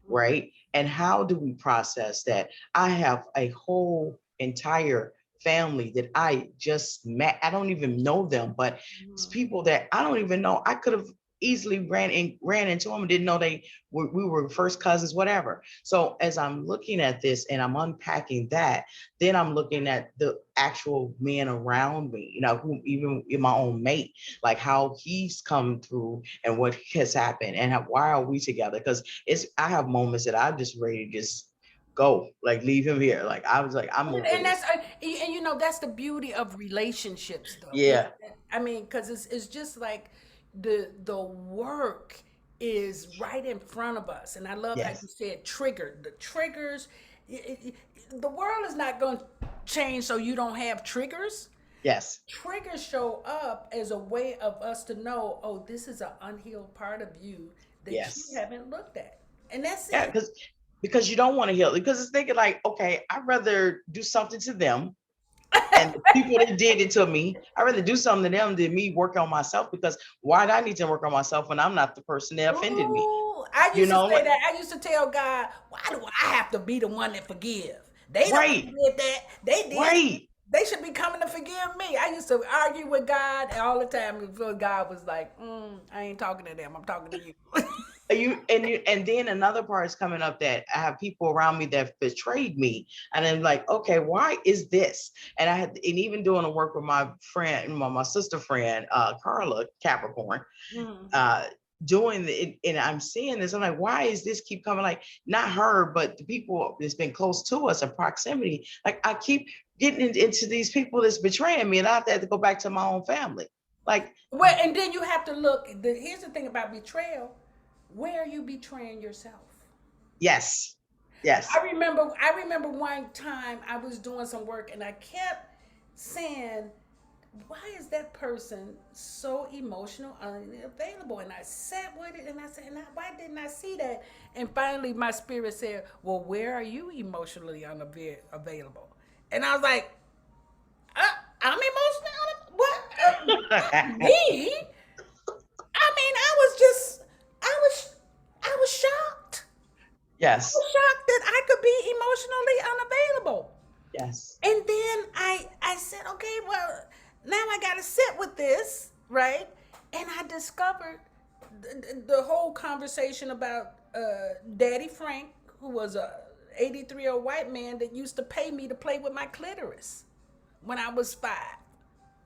C: right? And how do we process that? I have a whole entire family that I just met. I don't even know them, but it's
A: Mm-hmm.
C: people that I don't even know. I could have easily ran into them and didn't know we were first cousins, whatever. So as I'm looking at this and I'm unpacking that, then I'm looking at the actual men around me, who, even in my own mate, like how he's come through and what has happened, and why are we together? Because I have moments that I'm just ready to just go, like, leave him here. Like, I was like, I'm over
A: And
C: this.
A: that's the beauty of relationships, though.
C: Yeah.
A: I mean, because it's just like the work is right in front of us, and I love how you
C: Yes.
A: said triggered. The triggers, the world is not going to change, so you don't have triggers.
C: Yes.
A: Triggers show up as a way of us to know, oh, this is an unhealed part of you that you
C: Yes.
A: haven't looked at, and that's
C: Yeah.
A: it.
C: Because you don't want to heal, because it's thinking like, okay, I'd rather do something to them, and the people that did it to me, I'd rather do something to them than me work on myself. Because why do I need to work on myself when I'm not the person that offended me?
A: Ooh, I
C: You
A: used to
C: know,
A: say
C: like,
A: that. I used to tell God, why do I have to be the one that forgive? They the one
C: right,
A: did that. They did it.
C: right.
A: They should be coming to forgive me. I used to argue with God all the time before God was like, I ain't talking to them. I'm talking to you.
C: And then another part is coming up, that I have people around me that betrayed me, and I'm like, okay, why is this? And and even doing the work with my friend, my sister friend, Carla Capricorn,
A: Mhm.
C: uh, doing it, and I'm seeing this. I'm like, why is this keep coming? Like, not her, but the people that's been close to us in proximity. Like, I keep getting into these people that's betraying me, and I have to go back to my own family. Like,
A: Well, and then you have to look. Here's the thing about betrayal. Where are you betraying yourself?
C: yes, yes,
A: I remember one time I was doing some work and I kept saying, why is that person so emotional, unavailable? And I sat with it and I said, why didn't I see that? And finally, my spirit said, well, where are you emotionally unavailable? And I was like, I'm emotionally unavailable? What? Me? I mean, I was, I was shocked. I
C: Yes,
A: was shocked that I could be emotionally unavailable.
C: yes.
A: And then I said, okay, well, now I got to sit with this, right? And I discovered the whole conversation about Daddy Frank, who was a 83-year-old white man that used to pay me to play with my clitoris when I was 5.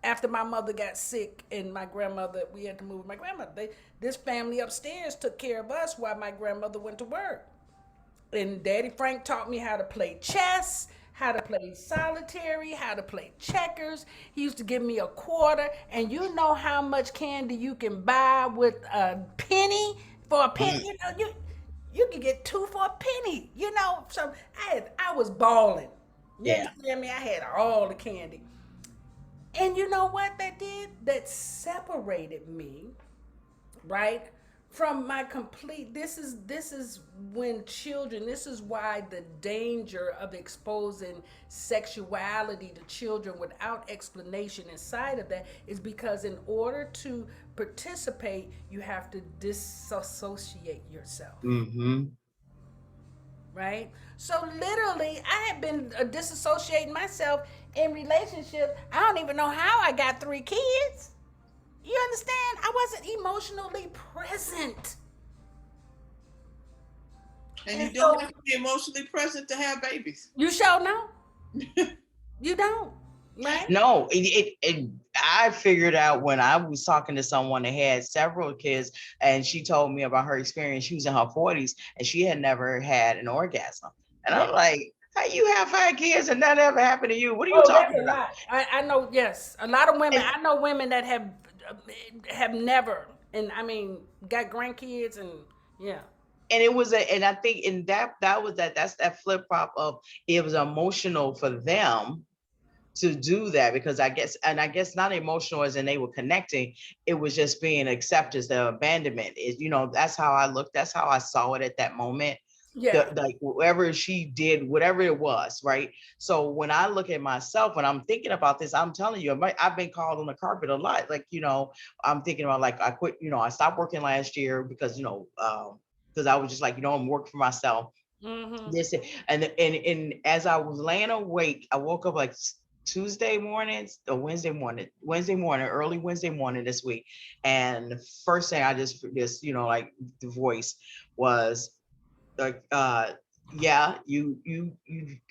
A: After my mother got sick and my grandmother, we had to move with my grandmother. This family upstairs took care of us while my grandmother went to work. And Daddy Frank taught me how to play chess, how to play solitary, how to play checkers. He used to give me a quarter, and you know how much candy you can buy with a penny for a penny.
C: Mm,
A: You can get 2 for a penny. So I was balling. You
C: yeah.
A: understand me? I had all the candy. And you know what that did? That separated me, right? From my complete, this is when children, this is why the danger of exposing sexuality to children without explanation inside of that is because in order to participate, you have to disassociate yourself,
C: Mm-hmm.
A: right? So literally, I had been disassociating myself in relationships. I don't even know how I got 3 kids. You understand? I wasn't emotionally present.
B: And
A: And
B: you don't
A: so
B: have to be emotionally present to have babies.
A: you sure know? You don't, right?
C: No, I figured out when I was talking to someone that had several kids, and she told me about her experience. She was in her 40s and she had never had an orgasm. And
A: Yeah.
C: I'm like, how you have 5 kids and that ever happened to you? What are you
A: Oh,
C: talking
A: that's a
C: about?
A: lot. I know. Yes, a lot of women.
C: And,
A: I know women that have never, and I mean, got grandkids, and yeah.
C: and it was and I think in that's that flip flop of it was emotional for them to do that, because I guess not emotional as in they were connecting, it was just being accepted, the abandonment is, that's how I looked, that's how I saw it at that moment.
A: Yeah.
C: Like whatever she did, whatever it was, right? So when I look at myself, when I'm thinking about this, I'm telling you, I've been called on the carpet a lot. Like, I'm thinking about, like, I quit, I stopped working last year because, because I was just like, I'm working for myself.
A: Mm-hmm.
C: This and as I was laying awake, I woke up like Tuesday mornings or Wednesday morning, early Wednesday morning this week. And the first thing I just, like the voice was like, yeah, you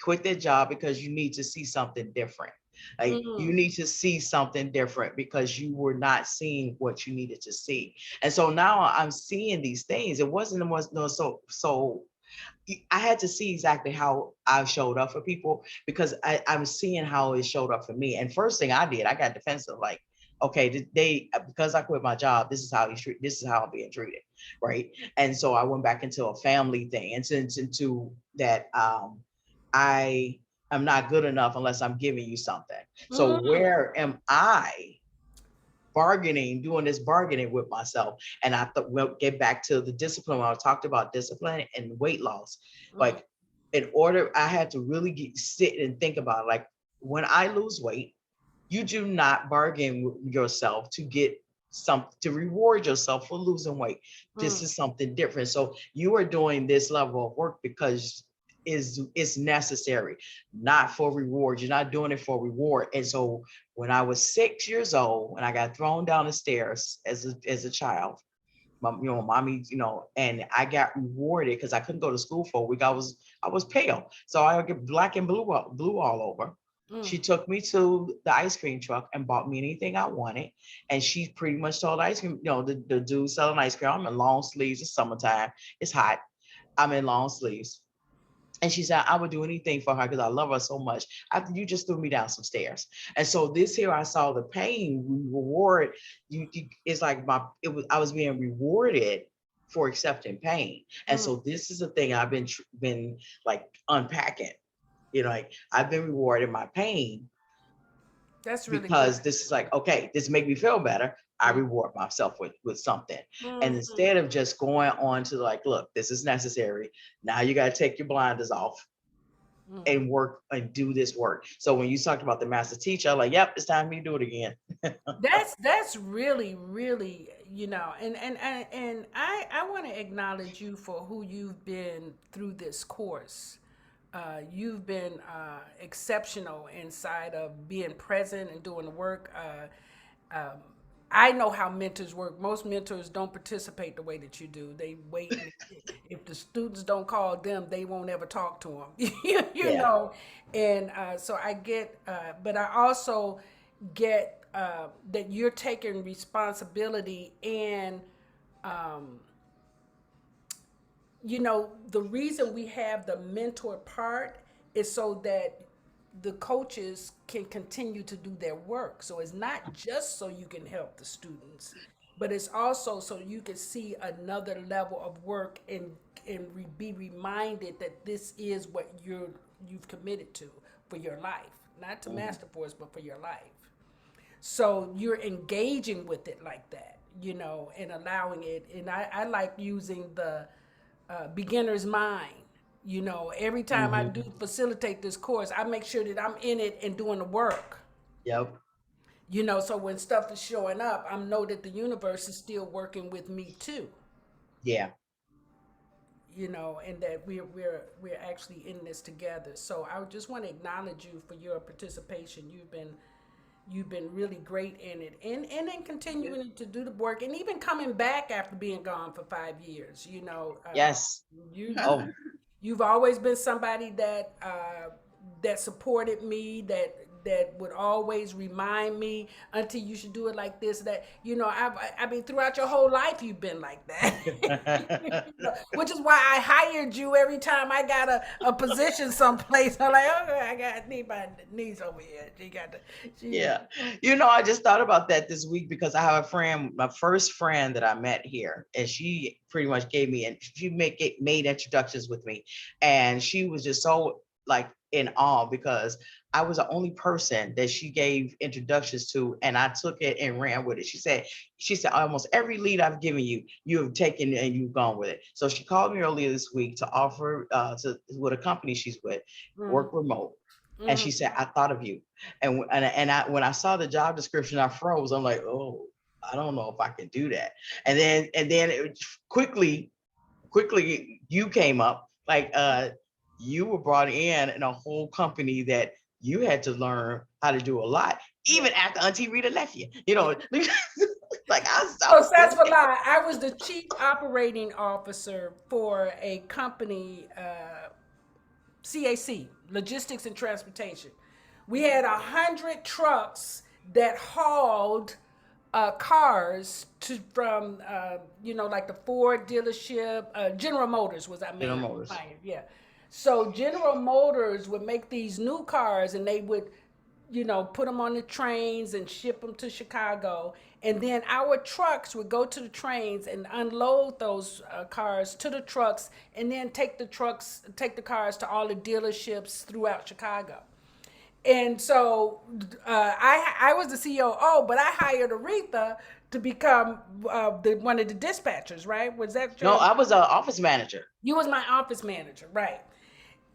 C: quit that job because you need to see something different. Like, you
A: Mm-hmm.
C: need to see something different because you were not seeing what you needed to see. And so now I'm seeing these things. It wasn't no so I had to see exactly how I showed up for people, because I'm seeing how it showed up for me. And first thing I did, I got defensive, like, okay, because I quit my job, this is how this is how I'm being treated, right? And so I went back into a family thing, and into that, I am not good enough unless I'm giving you something. So
A: Mm-hmm.
C: where am I doing this bargaining with myself? And I thought, we'll get back to the discipline when I talked about discipline and weight loss.
A: Mm-hmm.
C: Like, in order, I had to really sit and think about it. Like, when I lose weight, you do not bargain with yourself to get to reward yourself for losing weight. This is something different. So you are doing this level of work because is necessary, not for reward. You're not doing it for reward. And so when I was 6 years old, and I got thrown down the stairs as a child, mommy, and I got rewarded because I couldn't go to school for a week. I was pale, so I would get black and blue all over.
A: Mm-hmm.
C: She took me to the ice cream truck and bought me anything I wanted. And she pretty much told ice cream, the dude selling ice cream, I'm in long sleeves, it's summertime, it's hot, I'm in long sleeves. And she said, I would do anything for her because I love her so much. After you just threw me down some stairs. And so this here, I saw the pain reward. It's like I was being rewarded for accepting pain. And
A: Mm-hmm.
C: so this is the thing I've been like unpacking. Like, I've been rewarded my pain
A: That's really good.
C: because this is like, okay, this make me feel better. I
A: Mm-hmm.
C: reward myself with something. And
A: Mm-hmm.
C: instead of just going on to like, look, this is necessary. Now you got to take your blinders off
A: Mm-hmm.
C: and work and do this work. So when you talked about the master teacher, I'm like, yep, it's time for me to do it again.
A: That's really really, and I want to acknowledge you for who you've been through this course. You've been exceptional inside of being present and doing the work. I know how mentors work. Most mentors don't participate the way that you do. They wait. If the students don't call them, they won't ever talk to them. you
C: Yeah.
A: know, and so I get, but I also get that you're taking responsibility and the reason we have the mentor part is so that the coaches can continue to do their work. So it's not just so you can help the students, but it's also so you can see another level of work and be reminded that this is what you've committed to for your life, not to
C: Mhm.
A: Master Force, but for your life. So you're engaging with it like that, and allowing it. And I like using the beginner's mind. Every time I do
C: Mhm.
A: facilitate this course, I make sure that I'm in it and doing the work.
C: Yep.
A: So when stuff is showing up, I know that the universe is still working with me too.
C: Yeah.
A: And that we're actually in this together. So I just want to acknowledge you for your participation. You've been really great in it, and then
B: Yeah.
A: continuing to do the work, and even coming back after being gone for 5 years.
C: Yes.
A: You
C: Oh,
A: you've always been somebody that supported me, that would always remind me, until you should do it like this, that I mean, throughout your whole life you've been like that. Which is why I hired you every time I got a position someplace. I'm like, okay, need my niece over here. She got the she
C: yeah. I just thought about that this week because I have a friend, my first friend that I met here, and she pretty much gave me, and she made introductions with me. And she was just so like in awe because I was the only person that she gave introductions to, and I took it and ran with it. She said, almost every lead I've given you, you have taken and you've gone with it. So she called me earlier this week to offer to with a company she's with,
A: mm,
C: work remote. And
A: mm.
C: she said, I thought of you. And when I saw the job description, I froze. I'm like, oh, I don't know if I can do that. And then quickly you came up, like you were brought in a whole company that you had to learn how to do a lot,
A: Yeah.
C: even after Auntie Rita left you. Like
A: So
C: I was
A: that's what
C: thinking,
A: I was the chief operating officer for a company, CAC, Logistics and Transportation. We had 100 trucks that hauled cars from like the Ford dealership. General Motors was our
C: General
A: main
C: Motors.
A: client. Yeah. So General Motors would make these new cars, and they would put them on the trains and ship them to Chicago. And then our trucks would go to the trains and unload those cars to the trucks, and then take the cars to all the dealerships throughout Chicago. And so I was the COO, but I hired Aretha to become one of the dispatchers. Right? Was that
C: No,
A: your?
C: I was an office manager.
A: You was my office manager, right?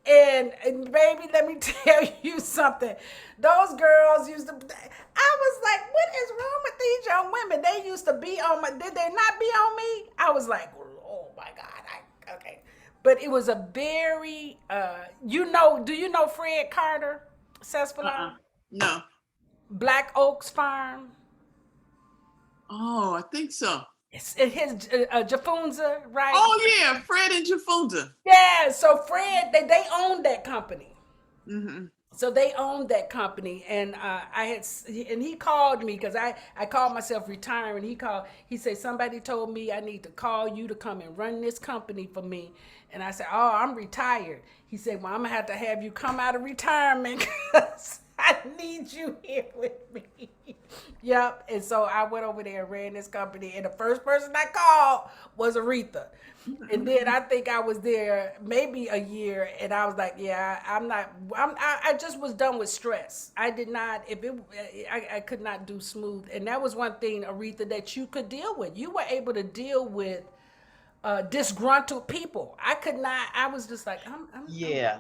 A: And baby, let me tell you something. Those girls used to. I was like, what is wrong with these young women? They used to be on my. Did they not be on me? I was like, oh my God. Okay. But it was a very, do you know Fred Carter,
B: Uh-uh.
A: Cespeland?
B: No.
A: Black Oaks Farm?
B: Oh, I think so.
A: It's his Jafunza, right?
B: Oh yeah, Fred and Jafunda.
A: Yeah, so Fred, they owned that company.
B: Mm-hmm.
A: So they owned that company, and he called me because I called myself retiring. He said, somebody told me I need to call you to come and run this company for me. And I said, oh, I'm retired. He said, well, I'm gonna have to have you come out of retirement, I need you here with me. Yep. And so I went over there and ran this company, and the first person I called was Aretha. And then I think I was there maybe a year, and I was like, "Yeah, I'm not. I just was done with stress. I did not. If it, I could not do smooth, and that was one thing, Aretha, that you could deal with. You were able to deal with disgruntled people. I could not. I was just like,
C: Yeah,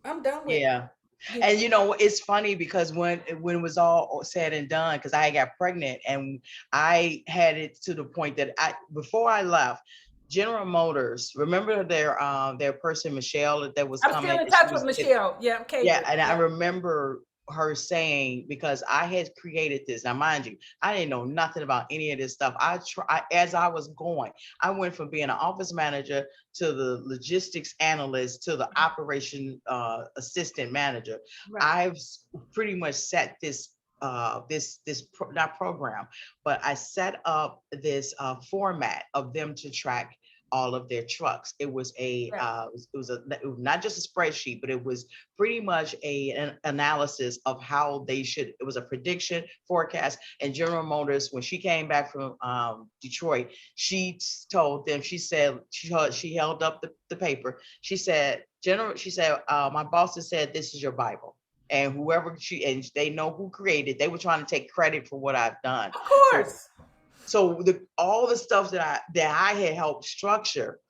A: I'm done with.
C: yeah.
A: You
C: And
A: know,
C: you know, it's funny because when it was all said and done, because I got pregnant and I had it to the point that before I left, General Motors, remember their person Michelle that was
A: I'm still
C: coming,
A: in
C: and she
A: touch with
C: was
A: Michelle. Yeah, I'm
C: yeah,
A: catering.
C: and I
A: Yeah.
C: remember her saying, because I had created this. Now, mind you, I didn't know nothing about any of this stuff. As I was going, I went from being an office manager to the logistics analyst to the operation assistant manager.
A: Right.
C: I've pretty much set not program, but I set up this format of them to track all of their trucks. It was
A: Right.
C: it was not just a spreadsheet, but it was pretty much an analysis of how they should. It was a prediction forecast. And General Motors, when she came back from Detroit, she told them. She said she held up the paper. She said, my boss has said this is your Bible. And they know who created. They were trying to take credit for what I've done.
A: Of
C: So
A: course.
C: all the stuff that I had helped structure,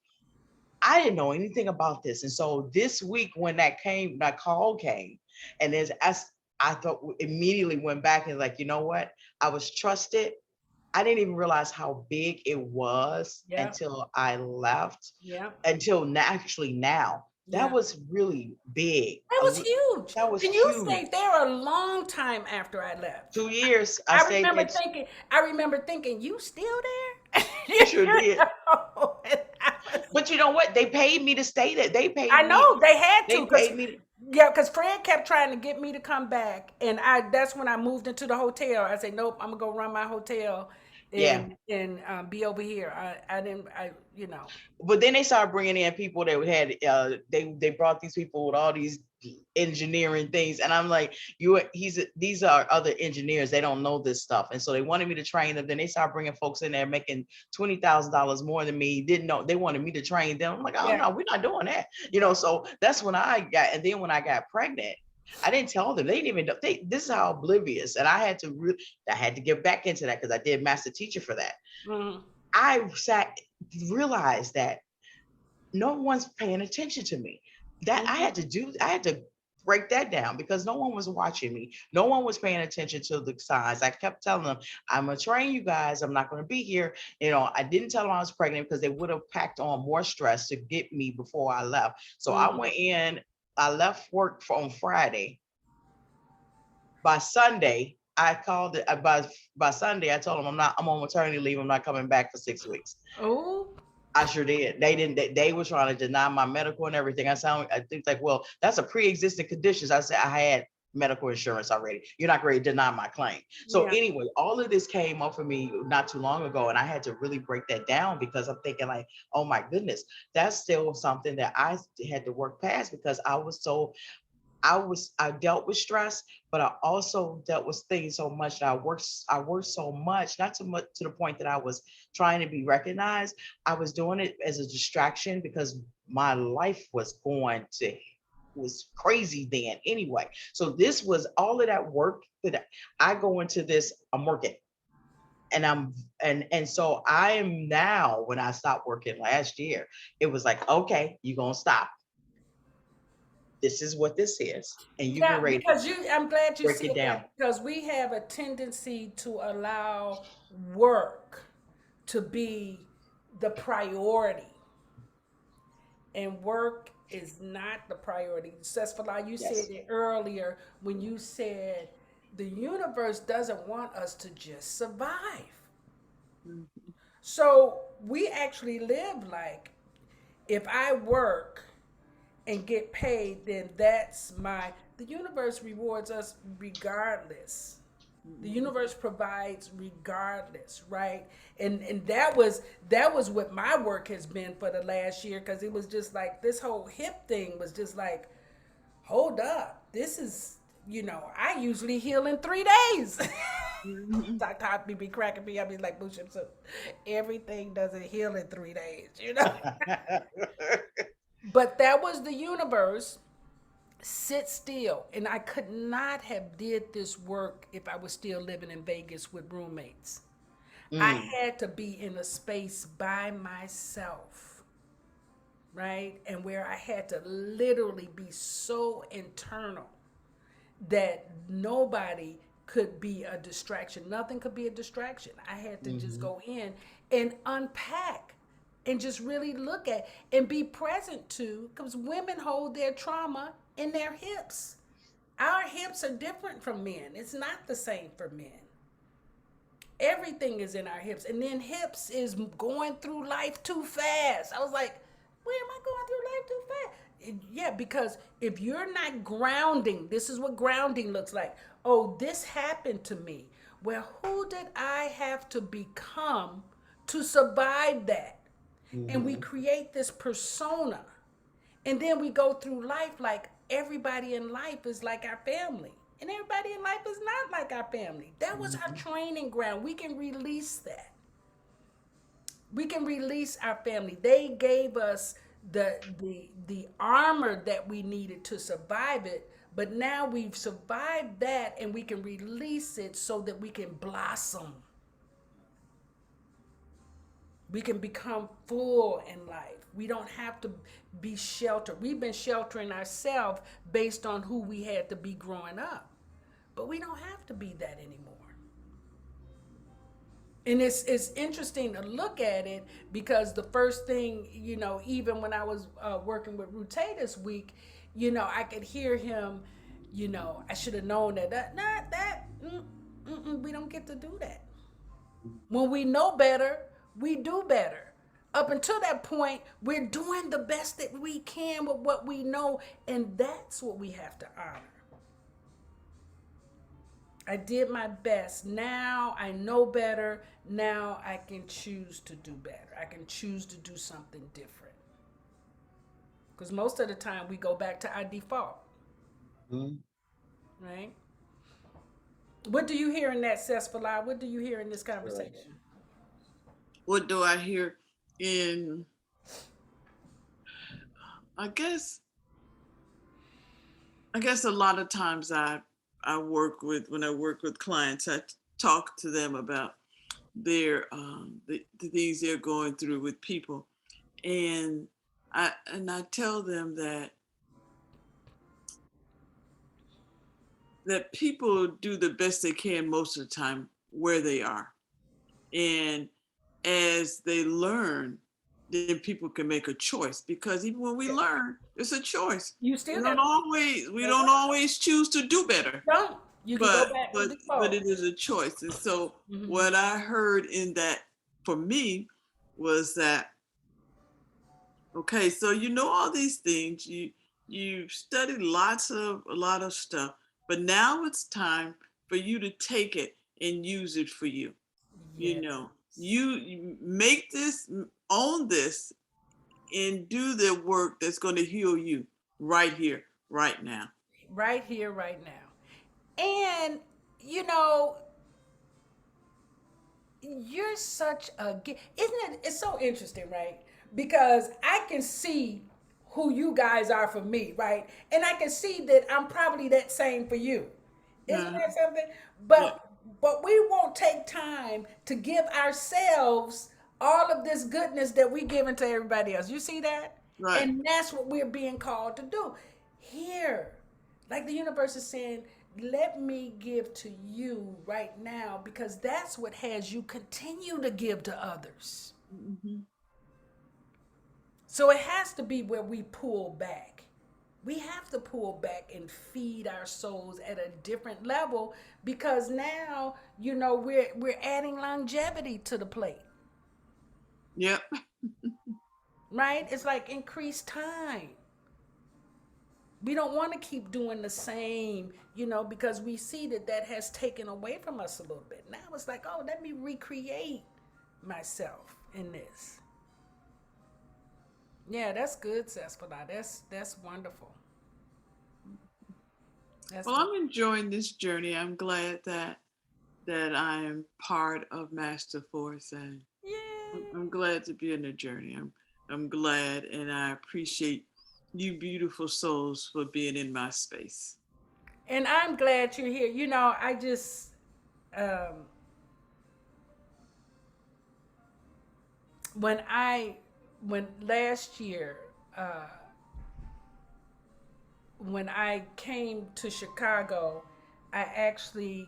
C: I didn't know anything about this. And so this week when that call came, and I thought immediately went back and like, you know what? I was trusted. I didn't even realize how big it was
A: Yeah.
C: until I left,
A: Yeah.
C: until actually now. That
A: Yeah.
C: was really big.
A: That was huge.
C: That was
A: And you
C: huge.
A: stayed there a long time after I left.
C: 2 years I
A: I
C: stayed
A: remember
C: there.
A: thinking, I remember thinking, you still there?
C: I sure did.
A: And
C: But you know what? They paid me to stay there.
A: I know they had to,
C: They
A: because
C: paid me to,
A: yeah, because Fred kept trying to get me to come back, and that's when I moved into the hotel. I said, nope, I'm gonna go run my hotel
C: yeah.
A: and be over here. I didn't,
C: But then they started bringing in people that had they brought these people with all these engineering things, and I'm like, these are other engineers, they don't know this stuff, and so they wanted me to train them. Then they started bringing folks in there making $20,000 more than me, didn't know, they wanted me to train them. I'm like, oh
A: yeah,
C: no, we're not doing that, so that's when and then when I got pregnant, I didn't tell them. They didn't even know. This is how oblivious. And I had to get back into that because I did master teacher for that.
A: mhm,
C: I realized that no one's paying attention to me. That
A: mhm,
C: I had to break that down because no one was watching me. No one was paying attention to the signs. I kept telling them, I'm gonna train you guys. I'm not gonna be here. I didn't tell them I was pregnant because they would have packed on more stress to get me before I left. So I
A: mhm.
C: went in, I left work on Friday. By Sunday, I called it by Sunday, I told them I'm on maternity leave. I'm not coming back for 6 weeks.
A: Oh,
C: I sure did. They didn't. They were trying to deny my medical and everything. I think like, well, that's a pre-existing condition. I said I had medical insurance already. You're not going to deny my claim. So
A: yeah,
C: anyway, all of this came up for me not too long ago, and I had to really break that down because I'm thinking like, oh my goodness, that's still something that I had to work past because I dealt with stress, but I also dealt with things so much that I worked so much, not so much to the point that I was trying to be recognized. I was doing it as a distraction because my life was crazy then anyway. So this was all of that work that I go into this, I'm working. And so I am now, when I stopped working last year, it was like, okay, you're gonna stop. This is what this is, and you get
A: yeah.
C: ready to
A: Because I'm glad you
C: break
A: said
C: it down.
A: that, because we have a tendency to allow work to be the priority, and work is not the priority. Successful, you said
C: Yes.
A: it earlier when you said the universe doesn't want us to just survive.
B: Mhm.
A: So we actually live like, if I work and get paid, then the universe rewards us regardless. The
B: Mhm.
A: universe provides regardless, right? And that was what my work has been for the last year, because it was just like this whole hip thing was just like, hold up, this is I usually heal in 3 days.
B: Mhm.
A: Dr. Hoppy be cracking me up. He's like, Mu Shemsu-t, everything doesn't heal in 3 days. But that was the universe. Sit still. And I could not have did this work if I was still living in Vegas with roommates. I
C: Mm,
A: had to be in a space by myself, right? And where I had to literally be so internal that nobody could be a distraction. Nothing could be a distraction. I had to just
C: mhm,
A: go in and unpack and just really look at and be present to, because women hold their trauma in their hips. Our hips are different from men. It's not the same for men. Everything is in our hips. And then hips is going through life too fast. I was like, where am I going through life too fast? Yeah, because if you're not grounding, this is what grounding looks like. Oh, this happened to me. Well, who did I have to become to survive that? And we
C: mhm,
A: create this persona. And then we go through life like everybody in life is like our family. And everybody in life is not like our family. That was our
C: mhm,
A: training ground. We can release that. We can release our family. They gave us the armor that we needed to survive it, but now we've survived that and we can release it so that we can blossom. We can become full in life. We don't have to be sheltered. We've been sheltering ourselves based on who we had to be growing up. But we don't have to be that anymore. And it's interesting to look at it because the first thing, even when I was working with Rute this week, I could hear him, I should have known that, not that, we don't get to do that. When we know better, we do better. Up until that point, we're doing the best that we can with what we know, and that's what we have to honor. I did my best. Now I know better. Now I can choose to do better. I can choose to do something different. Because most of the time we go back to our default,
C: mhm.
A: right? What do you hear in that, Cesfala? What do you hear in this
C: Right.
A: conversation?
B: What do I hear in, I guess, I guess a lot of times I work with, when I work with clients, I talk to them about the things they're going through with people, and I tell them that people do the best they can most of the time where they are, and as they learn, then people can make a choice, because even when we
A: Yeah.
B: learn, it's a choice.
A: You
B: We
A: still got
B: don't
A: to,
B: always we
A: that's
B: don't
A: right.
B: always choose to do better,
A: Don't. You can go
B: but
A: back to
B: but but
A: default.
B: it is a choice. And so
A: Hmm.
B: what I heard in that for me was that, okay, so you know all these things, you've studied a lot of stuff, but now it's time for you to take it and use it for you. You
A: Yes.
B: know, you make this, own this, and do the work that's going to heal you right here, right now.
A: Right here, right now. And, you know, you're such a isn't it, it's so interesting, right? Because I can see who you guys are for me, right? And I can see that I'm probably that same for you. Isn't
B: Uh,
A: that something?
B: yeah,
A: But we won't take time to give ourselves all of this goodness that we giving to everybody else. You see that?
B: right.
A: And that's what we're being called to do. Here, like the universe is saying, let me give to you right now because that's what has you continue to give to others.
B: Hmm.
A: So it has to be where we pull back. We have to pull back and feed our souls at a different level because now, we're adding longevity to the plate,
B: Yep.
A: right? It's like increased time. We don't want to keep doing the same, because we see that has taken away from us a little bit. Now it's like, oh, let me recreate myself in this. Yeah, that's good, Cespedes. That's wonderful. That's
B: Well,
A: what.
B: I'm enjoying this journey. I'm glad that I am part of Master Force, and I'm
A: Yay.
B: glad to be in the journey. I'm glad, and I appreciate you, beautiful souls, for being in my space.
A: And I'm glad you're here. I just um, when I when last year when I came to Chicago, I actually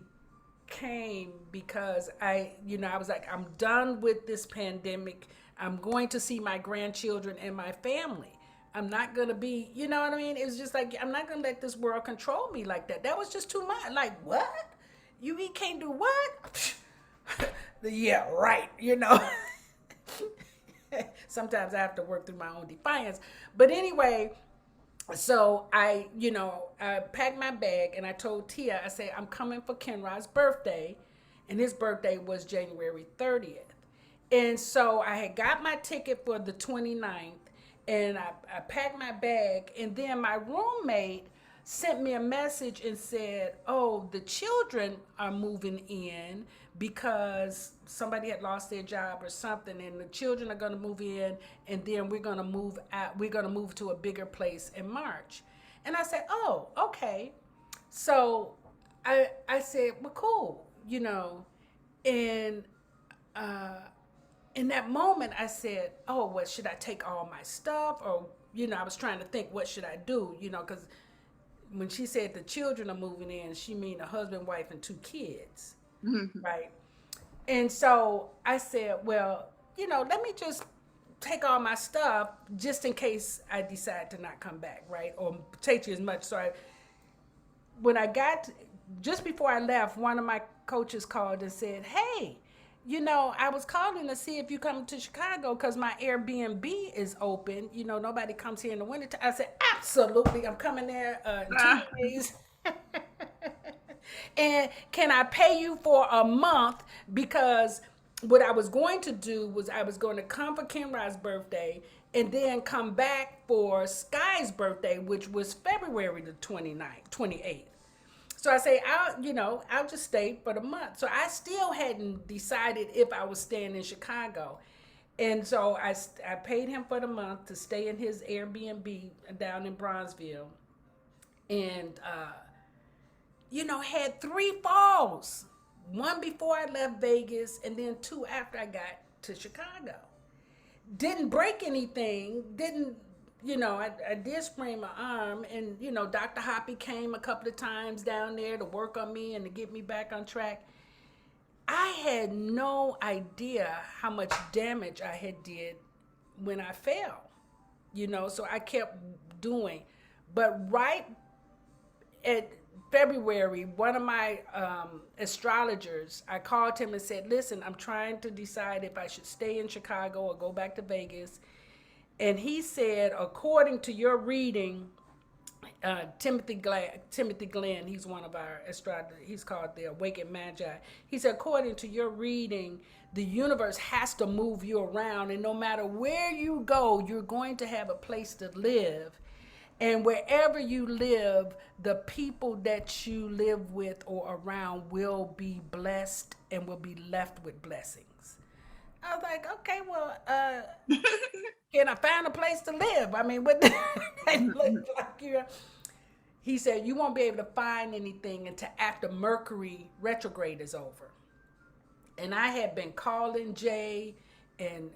A: came because I was like, I'm done with this pandemic. I'm going to see my grandchildren and my family. I'm not gonna be, you know what I mean? It was just like, I'm not gonna let this world control me like that. That was just too much. Like, what? You can't do what? Yeah, right. Sometimes I have to work through my own defiance. But anyway, so I packed my bag and I told Tia, I said, I'm coming for Kenrod's birthday. And his birthday was January 30th. And so I had got my ticket for the 29th and I packed my bag. And then my roommate sent me a message and said, oh, the children are moving in because somebody had lost their job or something, and the children are going to move in, and then we're going to move out. We're going to move to a bigger place in March. And I said, oh, okay. So I said, well, cool, and uh, in that moment I said, oh, well, should I take all my stuff, or I was trying to think, what should I do, because when she said the children are moving in, she mean a husband, wife, and 2 kids, right? And so I said, well, let me just take all my stuff just in case I decide to not come back, right? Or take you as much. So when I got, just before I left, one of my coaches called and said, hey, I was calling to see if you come to Chicago because my Airbnb is open. Nobody comes here in the winter. I said, absolutely. I'm coming there in 2 days. And can I pay you for a month? Because what I was going to do was I was going to come for Kenrod's birthday and then come back for Sky's birthday, which was February the 29th, 28th. So I say, I'll just stay for the month. So I still hadn't decided if I was staying in Chicago. And so I paid him for the month to stay in his Airbnb down in Bronzeville. And, had 3 falls. One before I left Vegas, and then 2 after I got to Chicago. Didn't break anything. Didn't, I did sprain my arm, and Dr. Hoppy came a couple of times down there to work on me and to get me back on track. I had no idea how much damage I had did when I fell, so I kept doing. But right at February, one of my astrologers, I called him and said, listen, I'm trying to decide if I should stay in Chicago or go back to Vegas. And he said, according to your reading, Timothy Glenn, he's one of our astrologers, he's called the Awakened Magi. He said, according to your reading, the universe has to move you around, and no matter where you go, you're going to have a place to live. And wherever you live, the people that you live with or around will be blessed and will be left with blessings. I was like, okay, well, can I find a place to live? I mean, what that look like? He said, you won't be able to find anything until after Mercury retrograde is over. And I had been calling Jay and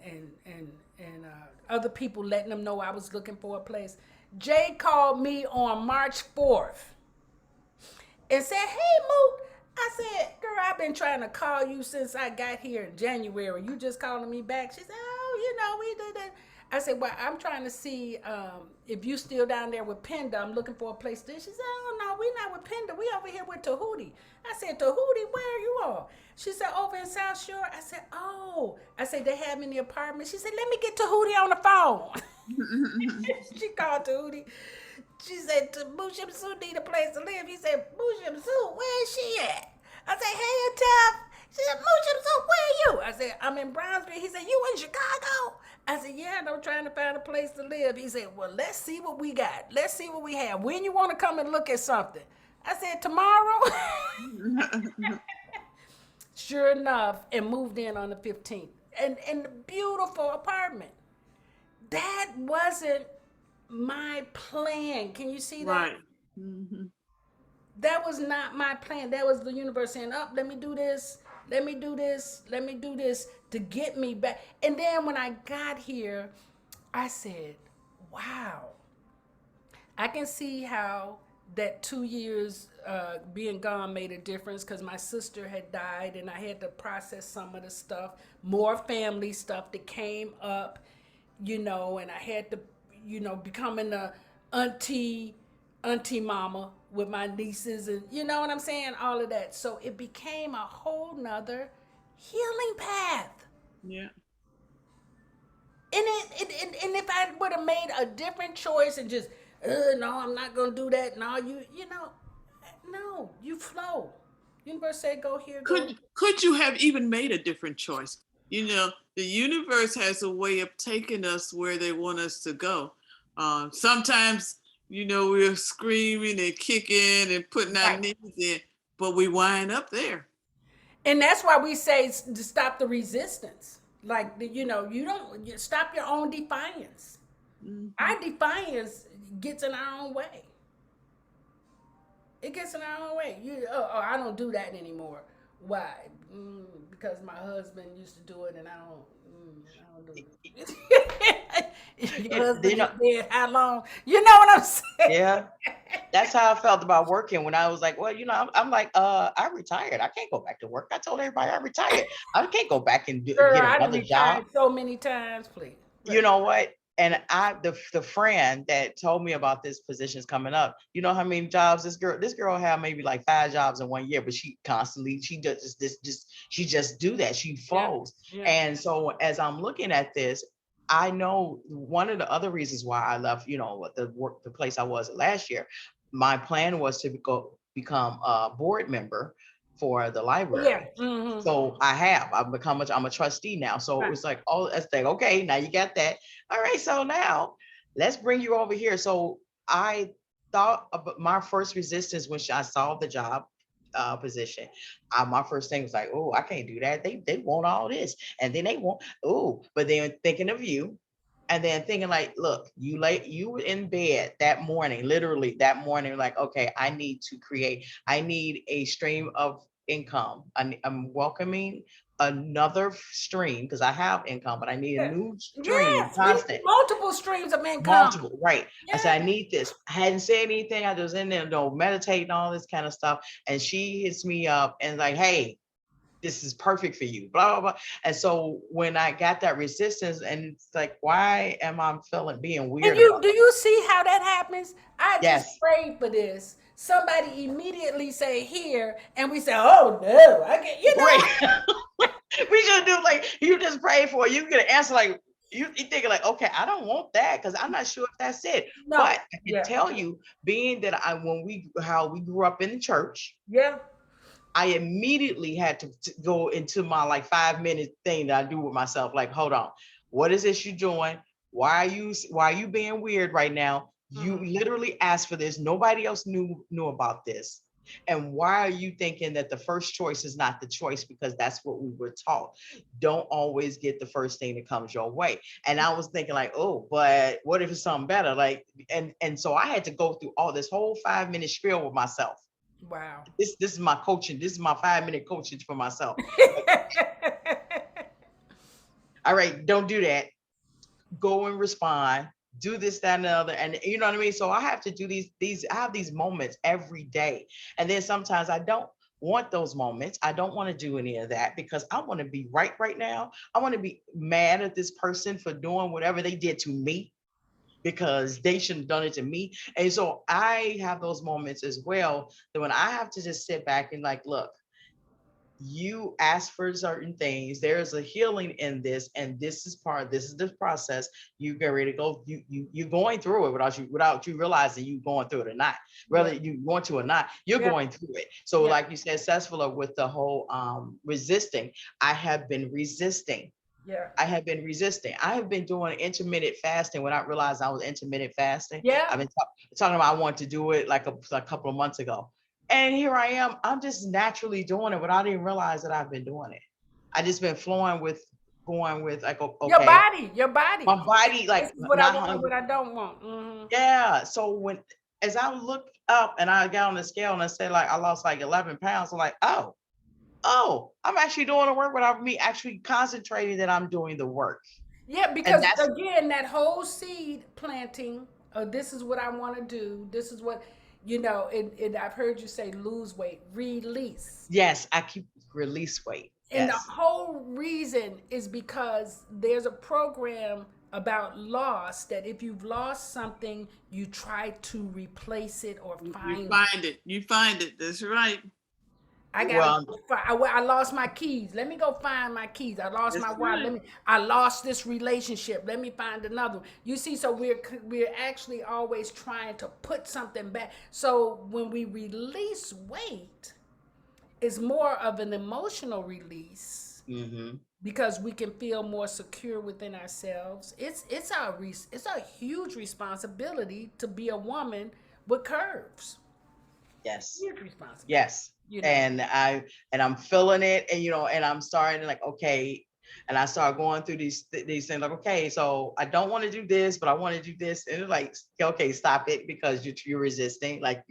A: other people, letting them know I was looking for a place. Jay called me on March 4th and said, hey, Moot. I said, girl, I've been trying to call you since I got here in January. You just calling me back? She said, oh, we did that. I said, well, I'm trying to see if you still down there with Penda. I'm looking for a place to. She said, oh, no, we not with Penda. We over here with Tahuti. I said, Tahuti, where are you all? She said, over in South Shore. I said, oh. I said, they have me in the apartment. She said, let me get Tahuti on the phone. She called Tahuti. She said, Mu Shemsu-t need a place to live. He said, Mu Shemsu-t, where is she at? I said, hey, Tough. She said, Mu Shemsu-t, where are you? I said, I'm in Brownsville. He said, you in Chicago? I said, yeah, and I'm trying to find a place to live. He said, well, let's see what we got. Let's see what we have. When you want to come and look at something? I said, tomorrow? Sure enough, and moved in on the 15th. And the beautiful apartment. That wasn't my plan. Can you see that?
B: Right. Hmm.
A: That was not my plan. That was the universe saying, "Up, let me do this, let me do this, let me do this to get me back." And then when I got here, I said, "Wow, I can see how that 2 years being gone made a difference because my sister had died and I had to process some of the stuff, more family stuff that came up, and I had to, becoming a auntie, auntie mama with my nieces and you know what I'm saying, all of that. So it became a whole nother healing path.
B: Yeah.
A: And if I would have made a different choice and just, no, I'm not gonna do that. No, no, you flow. Universe said, go here, go.
B: Could you have even made a different choice? The universe has a way of taking us where they want us to go. Sometimes, we're screaming and kicking and putting our
A: Right.
B: knees in, but we wind up there.
A: And that's why we say to stop the resistance. Like, you stop your own defiance.
B: Hmm.
A: Our defiance gets in our own way. It gets in our own way. I don't do that anymore. Why? Because my husband used to do it, and I don't do it. Your
C: You
A: husband is
C: know,
A: dead. How long? You know what I'm saying?
C: yeah. That's how I felt about working when I was like, well, I'm like, I retired. I can't go back to work. I told everybody I retired. I can't go back and
A: Girl,
C: get
A: I done
C: another job.
A: retired so many times. Please.
C: You
A: Right.
C: know what? And the friend that told me about this position's coming up, you know how many jobs this girl had maybe like 5 jobs in 1 year, but she constantly, she does this, she just do that. She
A: Yeah.
C: flows.
A: Yeah.
C: And so as I'm looking at this, I know one of the other reasons why I left, the place I was last year, my plan was to become a board member for the
A: Yeah.
C: library.
A: Mm-hmm.
C: So I'm a trustee now. So it
A: Right.
C: was like, oh, it's like, okay, now you got that. All right, so now let's bring you over here. So I thought about my first resistance when I saw the job position. My first thing was like, oh, I can't do that. They want all this, and then they want, oh, but then thinking of you, and then thinking like, look, you were in bed that morning, literally that morning, like, okay, I need a stream of income. I'm welcoming another stream because I have income, but I need a
A: Yeah.
C: new stream,
A: Yes, we need
C: constant,
A: multiple streams of income.
C: multiple. Right. I
A: Yeah.
C: said, I need this. I hadn't said anything. I was in there, meditating, and all this kind of stuff. And she hits me up and like, hey, this is perfect for you, blah, blah, blah. And so when I got that resistance, and it's like, why am I being
A: And
C: weird
A: you
C: about
A: do you see how that happens? I
C: it?
A: just
C: Yes.
A: prayed for this. Somebody immediately say here, and we say, "Oh no, I get you know."
C: Right. We should do like you just pray for it. You get an answer like you thinking like, okay, I don't want that because I'm not sure if that's it.
A: No,
C: But I can
A: yeah,
C: tell you, being that how we grew up in the church,
A: yeah,
C: I immediately had to go into my like 5 minute thing that I do with myself. Like, hold on, what is this you doing? Why are you being weird right now? You
A: hmm,
C: literally asked for this. Nobody else knew about this. And why are you thinking that the first choice is not the choice? Because that's what we were taught. Don't always get the first thing that comes your way. And I was thinking like, oh, but what if it's something better? Like, and so I had to go through all this whole 5 minute spiel with myself.
A: wow.
C: This is my coaching. This is my 5 minute coaching for myself. All right, don't do that. Go and respond. Do this, that, and the other. And you know what I mean? So I have to do I have these moments every day. And then sometimes I don't want those moments. I don't want to do any of that because I want to be right now. I want to be mad at this person for doing whatever they did to me because they shouldn't have done it to me. And so I have those moments as well that when I have to just sit back and like, look, you ask for certain things. There's a healing in this, and this is the process. You get ready to go. You're going through it without you realizing you going through it or not.
A: Yeah,
C: Whether you want to or not, you're
A: yeah,
C: going through it. So,
A: yeah,
C: like you said, Cessfula, with the whole resisting, I have been resisting.
A: yeah,
C: I have been resisting. I have been doing intermittent fasting without realizing I was intermittent fasting.
A: yeah.
C: I've been talking about I want to do it like a couple of months ago. And here I am, I'm just naturally doing it, but I didn't realize that I've been doing it. I just been flowing with going with like, okay,
A: Your
C: my
A: body.
C: body,
A: This
C: like
A: is what I
C: not
A: want and
C: hungry.
A: what I don't want. Hmm.
C: Yeah. So when, as I looked up and I got on the scale and I said like I lost like 11 pounds, I'm like, oh, I'm actually doing the work without me actually concentrating that I'm doing the work.
A: Yeah,
C: And
A: because
C: that's,
A: again, that whole seed planting, this is what I want to do. This is what, and I've heard you say lose weight, release.
C: yes, I keep release weight.
A: And the
C: Yes.
A: whole reason is because there's a program about loss that if you've lost something, you try to replace it or
B: You
A: find it.
B: find it. You find it. That's right.
A: I gotta
C: Well,
A: go I lost my keys. Let me go find my keys. I lost my
B: That's
A: wallet.
B: right.
A: I lost this relationship. Let me find another one. You see, so we're actually always trying to put something back. So when we release weight, it's more of an emotional release
C: mhm.
A: because we can feel more secure within ourselves. It's a huge responsibility to be a woman with curves.
C: Yes.
A: Huge responsibility,
C: Yes.
A: you know.
C: And I'm feeling it, and and I'm starting like, okay, and I start going through these things like, okay, so I don't want to do this, but I want to do this, and it's like, okay, stop it because you're resisting, like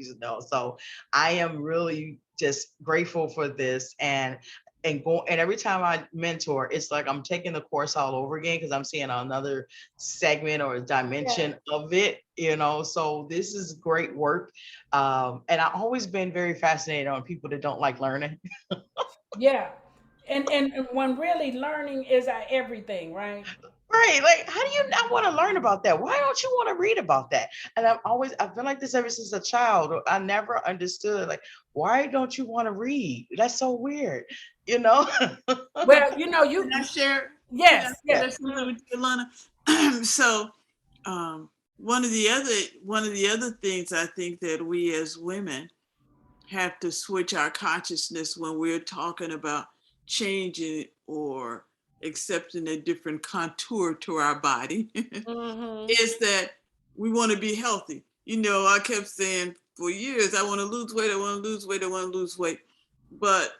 C: So I am really just grateful for this, and every time I mentor, it's like I'm taking the course all over again because I'm seeing another segment or
A: Yeah.
C: dimension of it. So this is great work. And I've always been very fascinated on people that don't like learning.
A: Yeah. And when really learning is our everything, right?
C: Right. Like, how do you not want to learn about that? Why don't you want to read about that? And I've been like this ever since a child. I never understood, like, why don't you want to read? That's so weird, you know?
A: Well,
B: Can I share? Can I
A: yes,
C: Yeah.
B: share
A: yes.
B: something with you, Alana? So, um, one of the other things I think that we as women have to switch our consciousness when we're talking about changing or accepting a different contour to our body
A: Mm-hmm.
B: is that we want to be healthy. I kept saying for years, I want to lose weight, I want to lose weight, I want to lose weight. But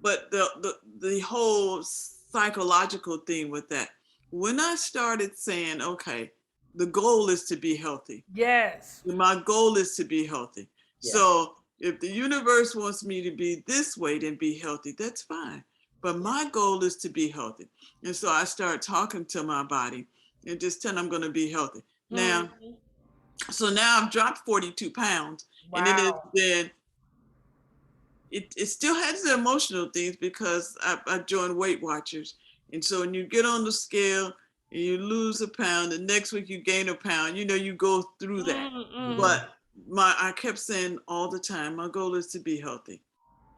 B: the whole psychological thing with that, when I started saying, okay, the goal is to be healthy,
A: Yes.
B: my goal is to be healthy.
C: Yes.
B: So if the universe wants me to be this weight and be healthy, that's fine. But my goal is to be healthy. And so I start talking to my body and just tell I'm going to be healthy. Now,
A: Mm-hmm.
B: so now I've dropped 42 pounds, and it has
A: Wow.
B: been, it still has the emotional things because I joined Weight Watchers. And so when you get on the scale and you lose a pound, the next week you gain a pound, you go through that.
A: Mm-hmm.
C: Hmm.
B: But I kept saying all the time, my goal is to be healthy.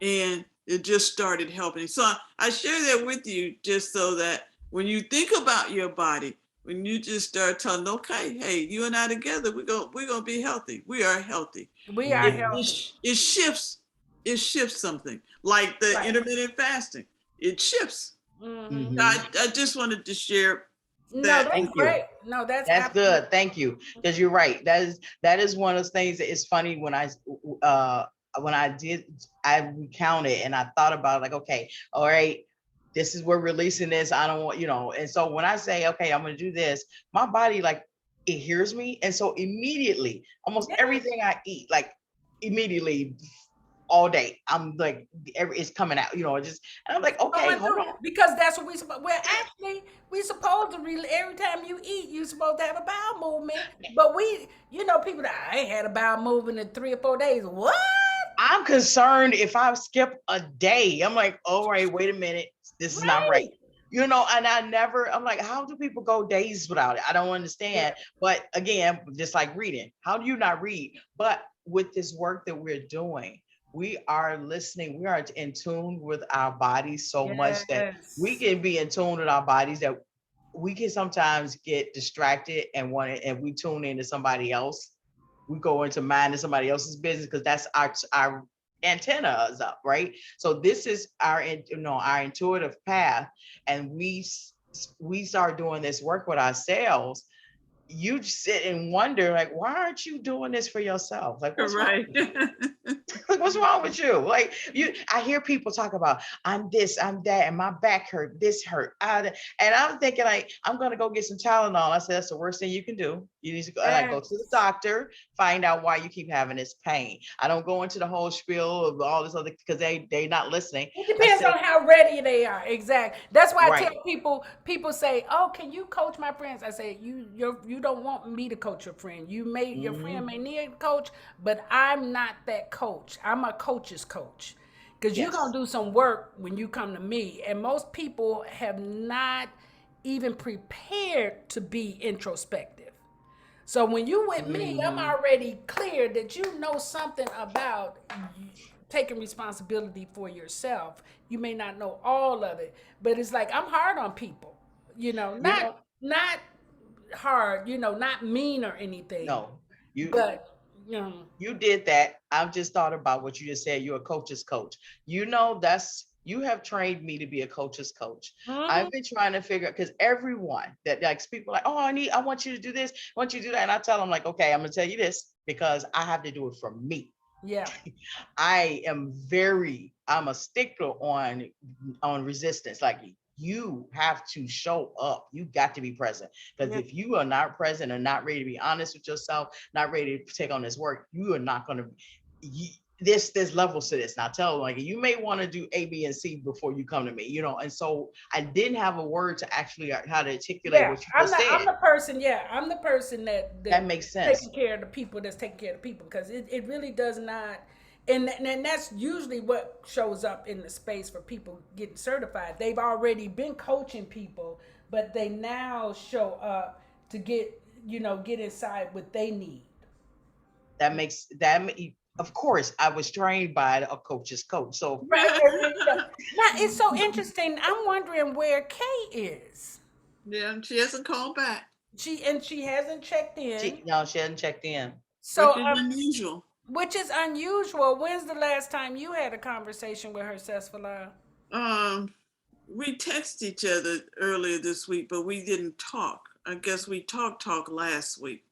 B: And it just started helping. So I share that with you just so that when you think about your body, when you just start telling, okay, hey, you and I together, we're gonna be healthy. We are healthy.
A: We are
B: It
C: Hmm.
B: it,
A: healthy.
B: it shifts. It shifts something like the
A: Right.
B: intermittent fasting. It shifts.
A: Mm-hmm.
C: Hmm.
B: I just wanted to share
A: No,
B: that.
A: that's
C: Thank you.
A: great. No, that's
C: That's
A: absolutely.
C: good. Thank you. Because you're right. That is one of those things that is funny uh when I recounted and I thought about like, okay, all right, this is we're releasing this. I don't want, and so when I say, okay, I'm gonna do this, my body like it hears me. And so immediately, almost
A: Yeah.
C: everything I eat, like immediately all day, I'm like it's coming out, just and I'm like, okay,
A: Going
C: hold
A: through
C: on.
A: because that's what we supposed. Well, actually, we supposed to really every time you eat, you supposed to have a bowel movement. But people that I ain't had a bowel movement in 3 or 4 days. What?
C: I'm concerned if I skip a day. I'm like, all right, wait a minute. This is not right.
A: Right.
C: And I'm like, how do people go days without it? I don't
A: Yeah.
C: understand. But again, just like reading, how do you not read? But with this work that we're doing, we are listening, we are in tune with our bodies so much that we
A: Yes.
C: can be in tune with our bodies that we can sometimes get distracted and and we tune into somebody else. We go into minding somebody else's business because that's our antenna is up, right? So this is our intuitive path, and we start doing this work with ourselves. you sit and wonder, like, why aren't you doing this for yourself? Like, what's wrong?
B: Right.
C: Like, what's wrong with you? Like, I hear people talk about, I'm this, I'm that, and my back hurt, this hurt. And I'm thinking, like, I'm gonna go get some Tylenol. I said, that's the worst thing you can do. You need to go, like, go to the doctor, find out why you keep having this pain. I don't go into the whole spiel of all this other, because they not listening.
A: It depends on how ready they are. Exactly. That's why I
C: Right.
A: tell people. People say, "Oh, can you coach my friends?" I say, you don't want me to coach your friend. Your friend may need a coach, but I'm not that coach. I'm a coach's coach, because you're gonna
C: Yes.
A: do some work when you come to me, and most people have not even prepared to be introspective. So when you with me, I'm
C: Mhm.
A: already clear that you know something about taking responsibility for yourself. You may not know all of it, but it's like I'm hard on people.
C: You know,
A: Not hard, not mean or anything,
C: no, you
A: but you know,
C: you did that. I've just thought about what you just said. You're a coach's coach. That's you have trained me to be a coach's coach.
A: mhm,
C: I've been trying to figure out, because everyone that, like, people like, oh, I want you to do this, I want you to do that. And I tell them, like, okay, I'm gonna tell you this because I have to do it for me.
A: yeah,
C: I'm a stickler on resistance. Like, you have to show up. You got to be present. Because
A: yeah,
C: if you are not present and not ready to be honest with yourself, not ready to take on this work, you are not going to. There's levels to this. Now tell them, like, you may want to do A, B, and C before you come to me, And so I didn't have a word to actually how to articulate
A: yeah.
C: what you just
A: I'm
C: said.
A: the person. Yeah, I'm the person
C: That
A: that
C: makes sense.
A: taking care of the people. That's taking care of the people, because it really does not. And that's usually what shows up in the space for people getting certified. They've already been coaching people, but they now show up to get inside what they need.
C: Of course, I was trained by a coach's coach. So
A: Right. Now it's so interesting. I'm wondering where Kay is.
B: Yeah, she hasn't called back,
A: She hasn't checked in.
C: she hadn't checked in.
A: So
B: which is unusual.
A: which is unusual. When's the last time you had a conversation with her, Sesfala?
B: Um, we texted each other earlier this week, but we didn't talk. I guess we talk last week.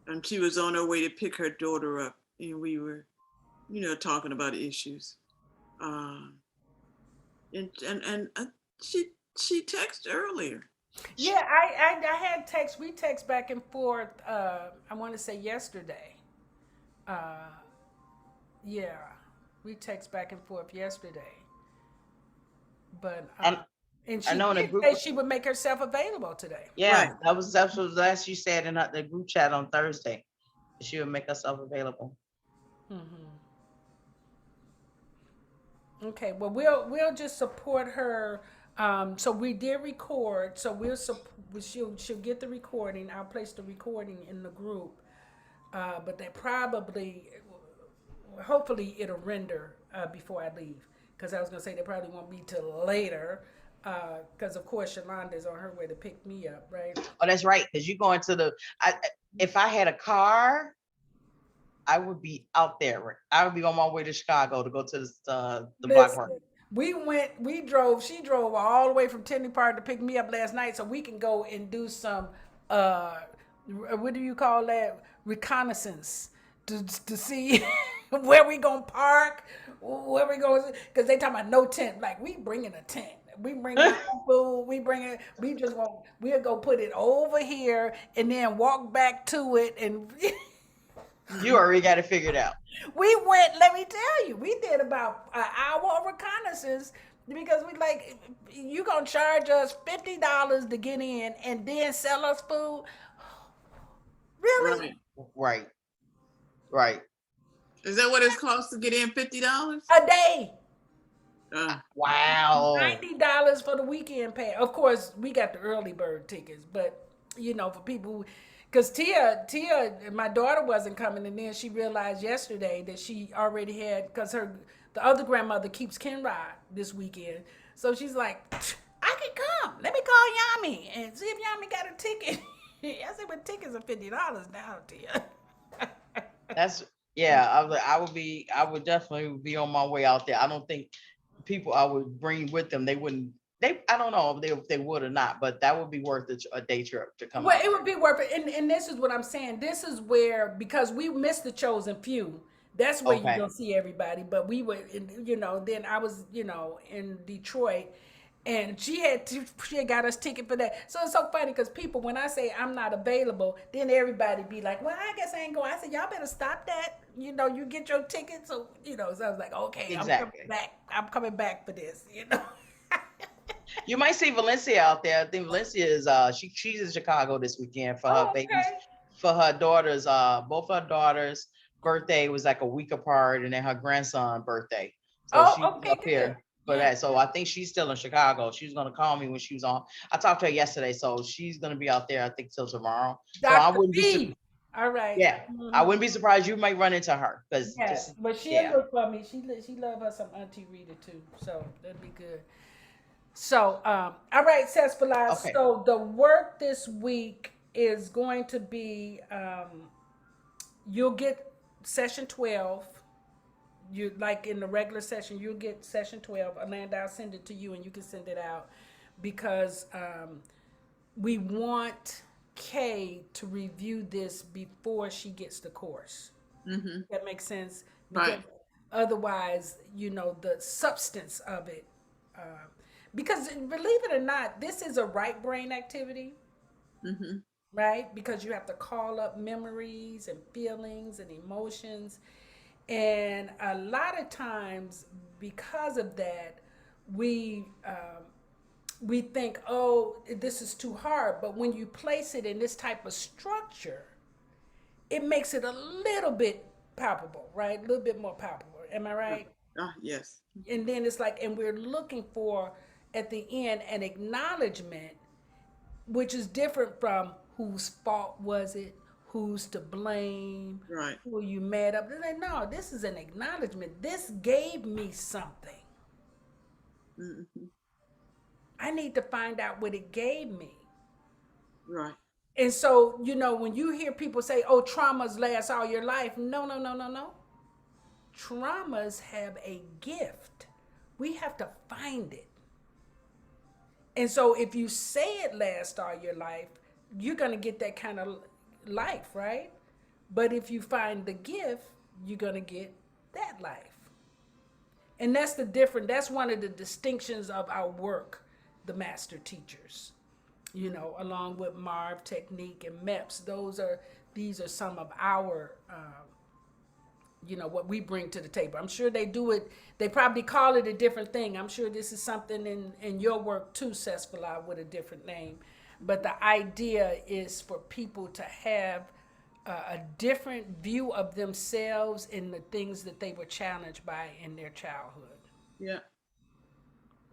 B: And she was on her way to pick her daughter up, and we were, talking about issues. Um, and she texted earlier.
A: Yeah, I had text. We text back and forth. I want to say yesterday. Uh, yeah, we text back and forth yesterday. But
C: And
A: and
C: I
A: she
C: know in a
A: did
C: group,
A: say she would make herself available today.
B: Right.
C: yeah, that's what last she said in the group chat on Thursday. She would make herself available.
A: Hmm. Okay, well we'll just support her. So we did record. So she'll get the recording. I'll place the recording in the group. But they probably, hopefully, it'll render before I leave. Because I was gonna say they probably won't be till later. Because of course Yolanda's on her way to pick me up, right?
C: Oh, that's right. Because you going to if I had a car, I would be out there. I would be on my way to Chicago to go to the block party.
A: Listen, she drove all the way from Tinley Park to pick me up last night so we can go and do some, uh, what do you call that? Reconnaissance to see where we gonna park, where we going, because they talking about no tent. Like, we bringing a tent. We bringing food. We'll go put it over here and then walk back to it and
C: You already got it figured out.
A: we went, let me tell you, we did about an hour of reconnaissance because we like, you gonna charge us $50 to get in and then sell us food? Really?
B: Right.
C: Right. Right.
B: Is that what it costs to get in? $50?
A: A day.
C: Wow.
A: $90 for the weekend pass. Of course, we got the early bird tickets, but for people, because Tia, my daughter wasn't coming, and then she realized yesterday that she already had, because the other grandmother keeps Kenrod this weekend, so she's like, I can come. Let me call Yami and see if Yami got a ticket. I said, but tickets are $50 now, Tia.
C: That's yeah. I would definitely be on my way out there. I don't think people I would bring with them, they wouldn't I don't know if they would or not, but that would be worth a day trip to come
A: Well,
C: out
A: it
C: there.
A: would be worth it. And this is what I'm saying. This is where, because we missed the chosen few, that's where you
C: Okay.
A: don't see everybody. But we were, then I was, in Detroit, and she had got us ticket for that. So it's so funny because people, when I say I'm not available, then everybody be like, well, I guess I ain't going. I said, y'all better stop that. You get your ticket. So, so I was like, okay, I'm coming
C: Exactly.
A: back. I'm coming back for this.
C: You might see Valencia out there. I think Valencia is she's in Chicago this weekend for her
A: Oh,
C: babies,
A: okay.
C: for her daughters. Both her daughters' birthday was like a week apart, and then her grandson birthday. So she's
A: Oh, okay,
C: up
A: good.
C: here for
A: Yeah.
C: that. So I think she's still in Chicago. She was gonna call me when she was on. I talked to her yesterday, so she's gonna be out there, I think, till tomorrow. So I
A: Dr.
C: wouldn't be
A: B. All right.
C: yeah, I wouldn't be surprised you might run into her because
A: Yes,
C: just
A: but she'll
C: yeah.
A: look for me. She love her some Auntie Rita too, so that'd be good. So, all right, Cespelas.
C: Okay.
A: So the work this week is going to be you'll get session 12. You like in the regular session, you'll get session 12. Amanda, I'll send it to you, and you can send it out because we want Kay to review this before she gets the course.
B: Mm-hmm.
A: That makes sense because
B: Right.
A: otherwise, the substance of it. Uh, because believe it or not, this is a right brain activity,
B: Mm-hmm.
A: right? Because you have to call up memories and feelings and emotions, and a lot of times because of that, we think, oh, this is too hard. But when you place it in this type of structure, it makes it a little bit palpable, right? A little bit more palpable. Am I right?
B: Yes.
A: And then it's like, and we're looking for at the end an acknowledgement, which is different from whose fault was it, who's to blame,
B: Right.
A: who are you mad at? They're like, no, this is an acknowledgement. This gave me something.
B: Mm-hmm.
A: I need to find out what it gave me.
B: Right.
A: And so, when you hear people say, oh, traumas last all your life, no, no, no, no, no. Traumas have a gift. We have to find it. And so if you say it lasts all your life, you're going to get that kind of life, right? But if you find the gift, you're going to get that life. And that's the difference. That's one of the distinctions of our work, the master teachers. Along with Marv Technique and MEPS, these are some of our what we bring to the table. I'm sure they do it. They probably call it a different thing. I'm sure this is something in your work too, Cespelas, with a different name. But the idea is for people to have a different view of themselves and the things that they were challenged by in their childhood.
B: Yeah.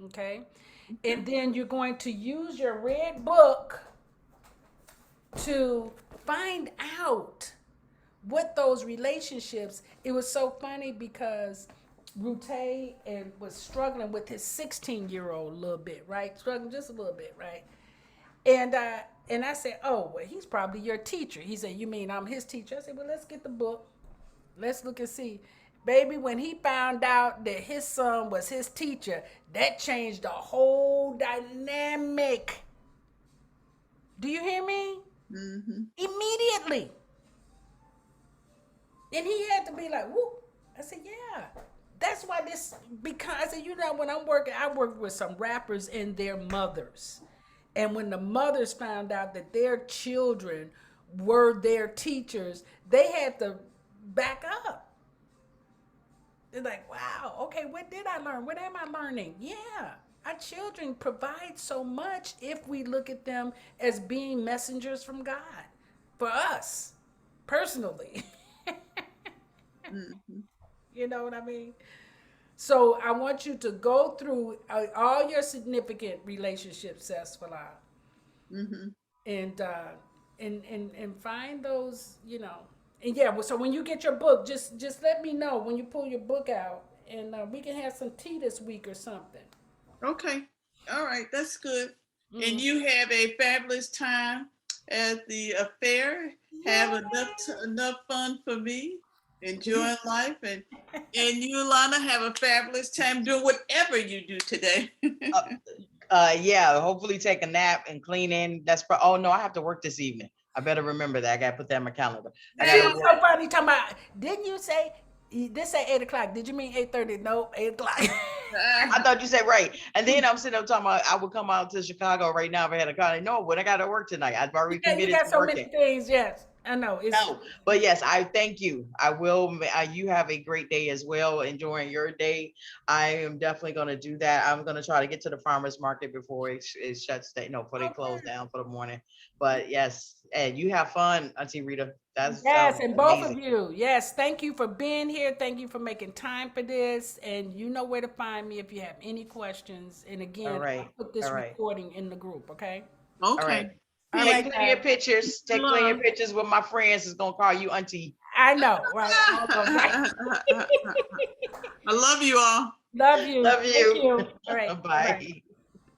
A: Okay?
B: Okay.
A: And then you're going to use your red book to find out what those relationships. It was so funny because Rute and was struggling with his 16-year-old a little bit, right? Struggling just a little bit, right? And I said, oh, well, he's probably your teacher. He said, you mean I'm his teacher? I said, well, let's get the book. Let's look and see. Baby, when he found out that his son was his teacher, that changed the whole dynamic. Do you hear me?
B: Mm-hmm.
A: Immediately. And he had to be like, whoop. I said, yeah. That's why because I said, when I work with some rappers and their mothers. And when the mothers found out that their children were their teachers, they had to back up. They're like, wow, okay, what did I learn? What am I learning? Yeah, our children provide so much if we look at them as being messengers from God for us personally.
B: Mm-hmm.
A: You know what I mean? So I want you to go through all your significant relationships, Cespelas,
B: Mm-hmm.
A: and and find those, And yeah, well, so when you get your book, just let me know when you pull your book out, and we can have some tea this week or something.
B: Okay. All right. That's good.
A: Mm.
B: And you have a fabulous time at the affair. Have enough fun for me. Enjoying life, and you, Lana, have a fabulous time doing whatever you do today.
C: Yeah, hopefully take a nap and clean in. Oh no, I have to work this evening. I better remember that. I gotta put that in my calendar. I
A: She
C: gotta
A: was
C: work.
A: so funny talking about, didn't you say, this say 8 o'clock? Did you mean 8:30? No, 8 o'clock.
C: I thought you said right. And then I'm sitting up talking about I would come out to Chicago right now if I had a car. No, but I gotta work tonight. I've already
A: Yeah, you
C: committed
A: got
C: to
A: so many
C: working.
A: things. Yes, I know. It's
C: No, but yes, I thank you. I will. You have a great day as well. Enjoying your day. I am definitely going to do that. I'm going to try to get to the farmers market before it shuts down. No, before they close down for the morning. But yes, and you have fun, Auntie Rita. That
A: yes,
C: sounds
A: and both of
C: amazing.
A: you. Yes, thank you for being here. Thank you for making time for this. And you know where to find me if you have any questions. And
C: All
A: again, I'll
C: right.
A: put this
C: All right.
A: recording in the group. Okay.
C: All right.
B: Okay.
A: All
C: Take
A: right,
B: Peace.
C: plenty of
A: guys.
C: pictures. Take plenty of
B: Love.
C: pictures with my friends. Is gonna call you Auntie.
A: I know, right? All of right.
B: I love you all.
A: Love you.
C: Love
A: Thank
C: you.
A: you. All right. Bye bye.
C: Bye.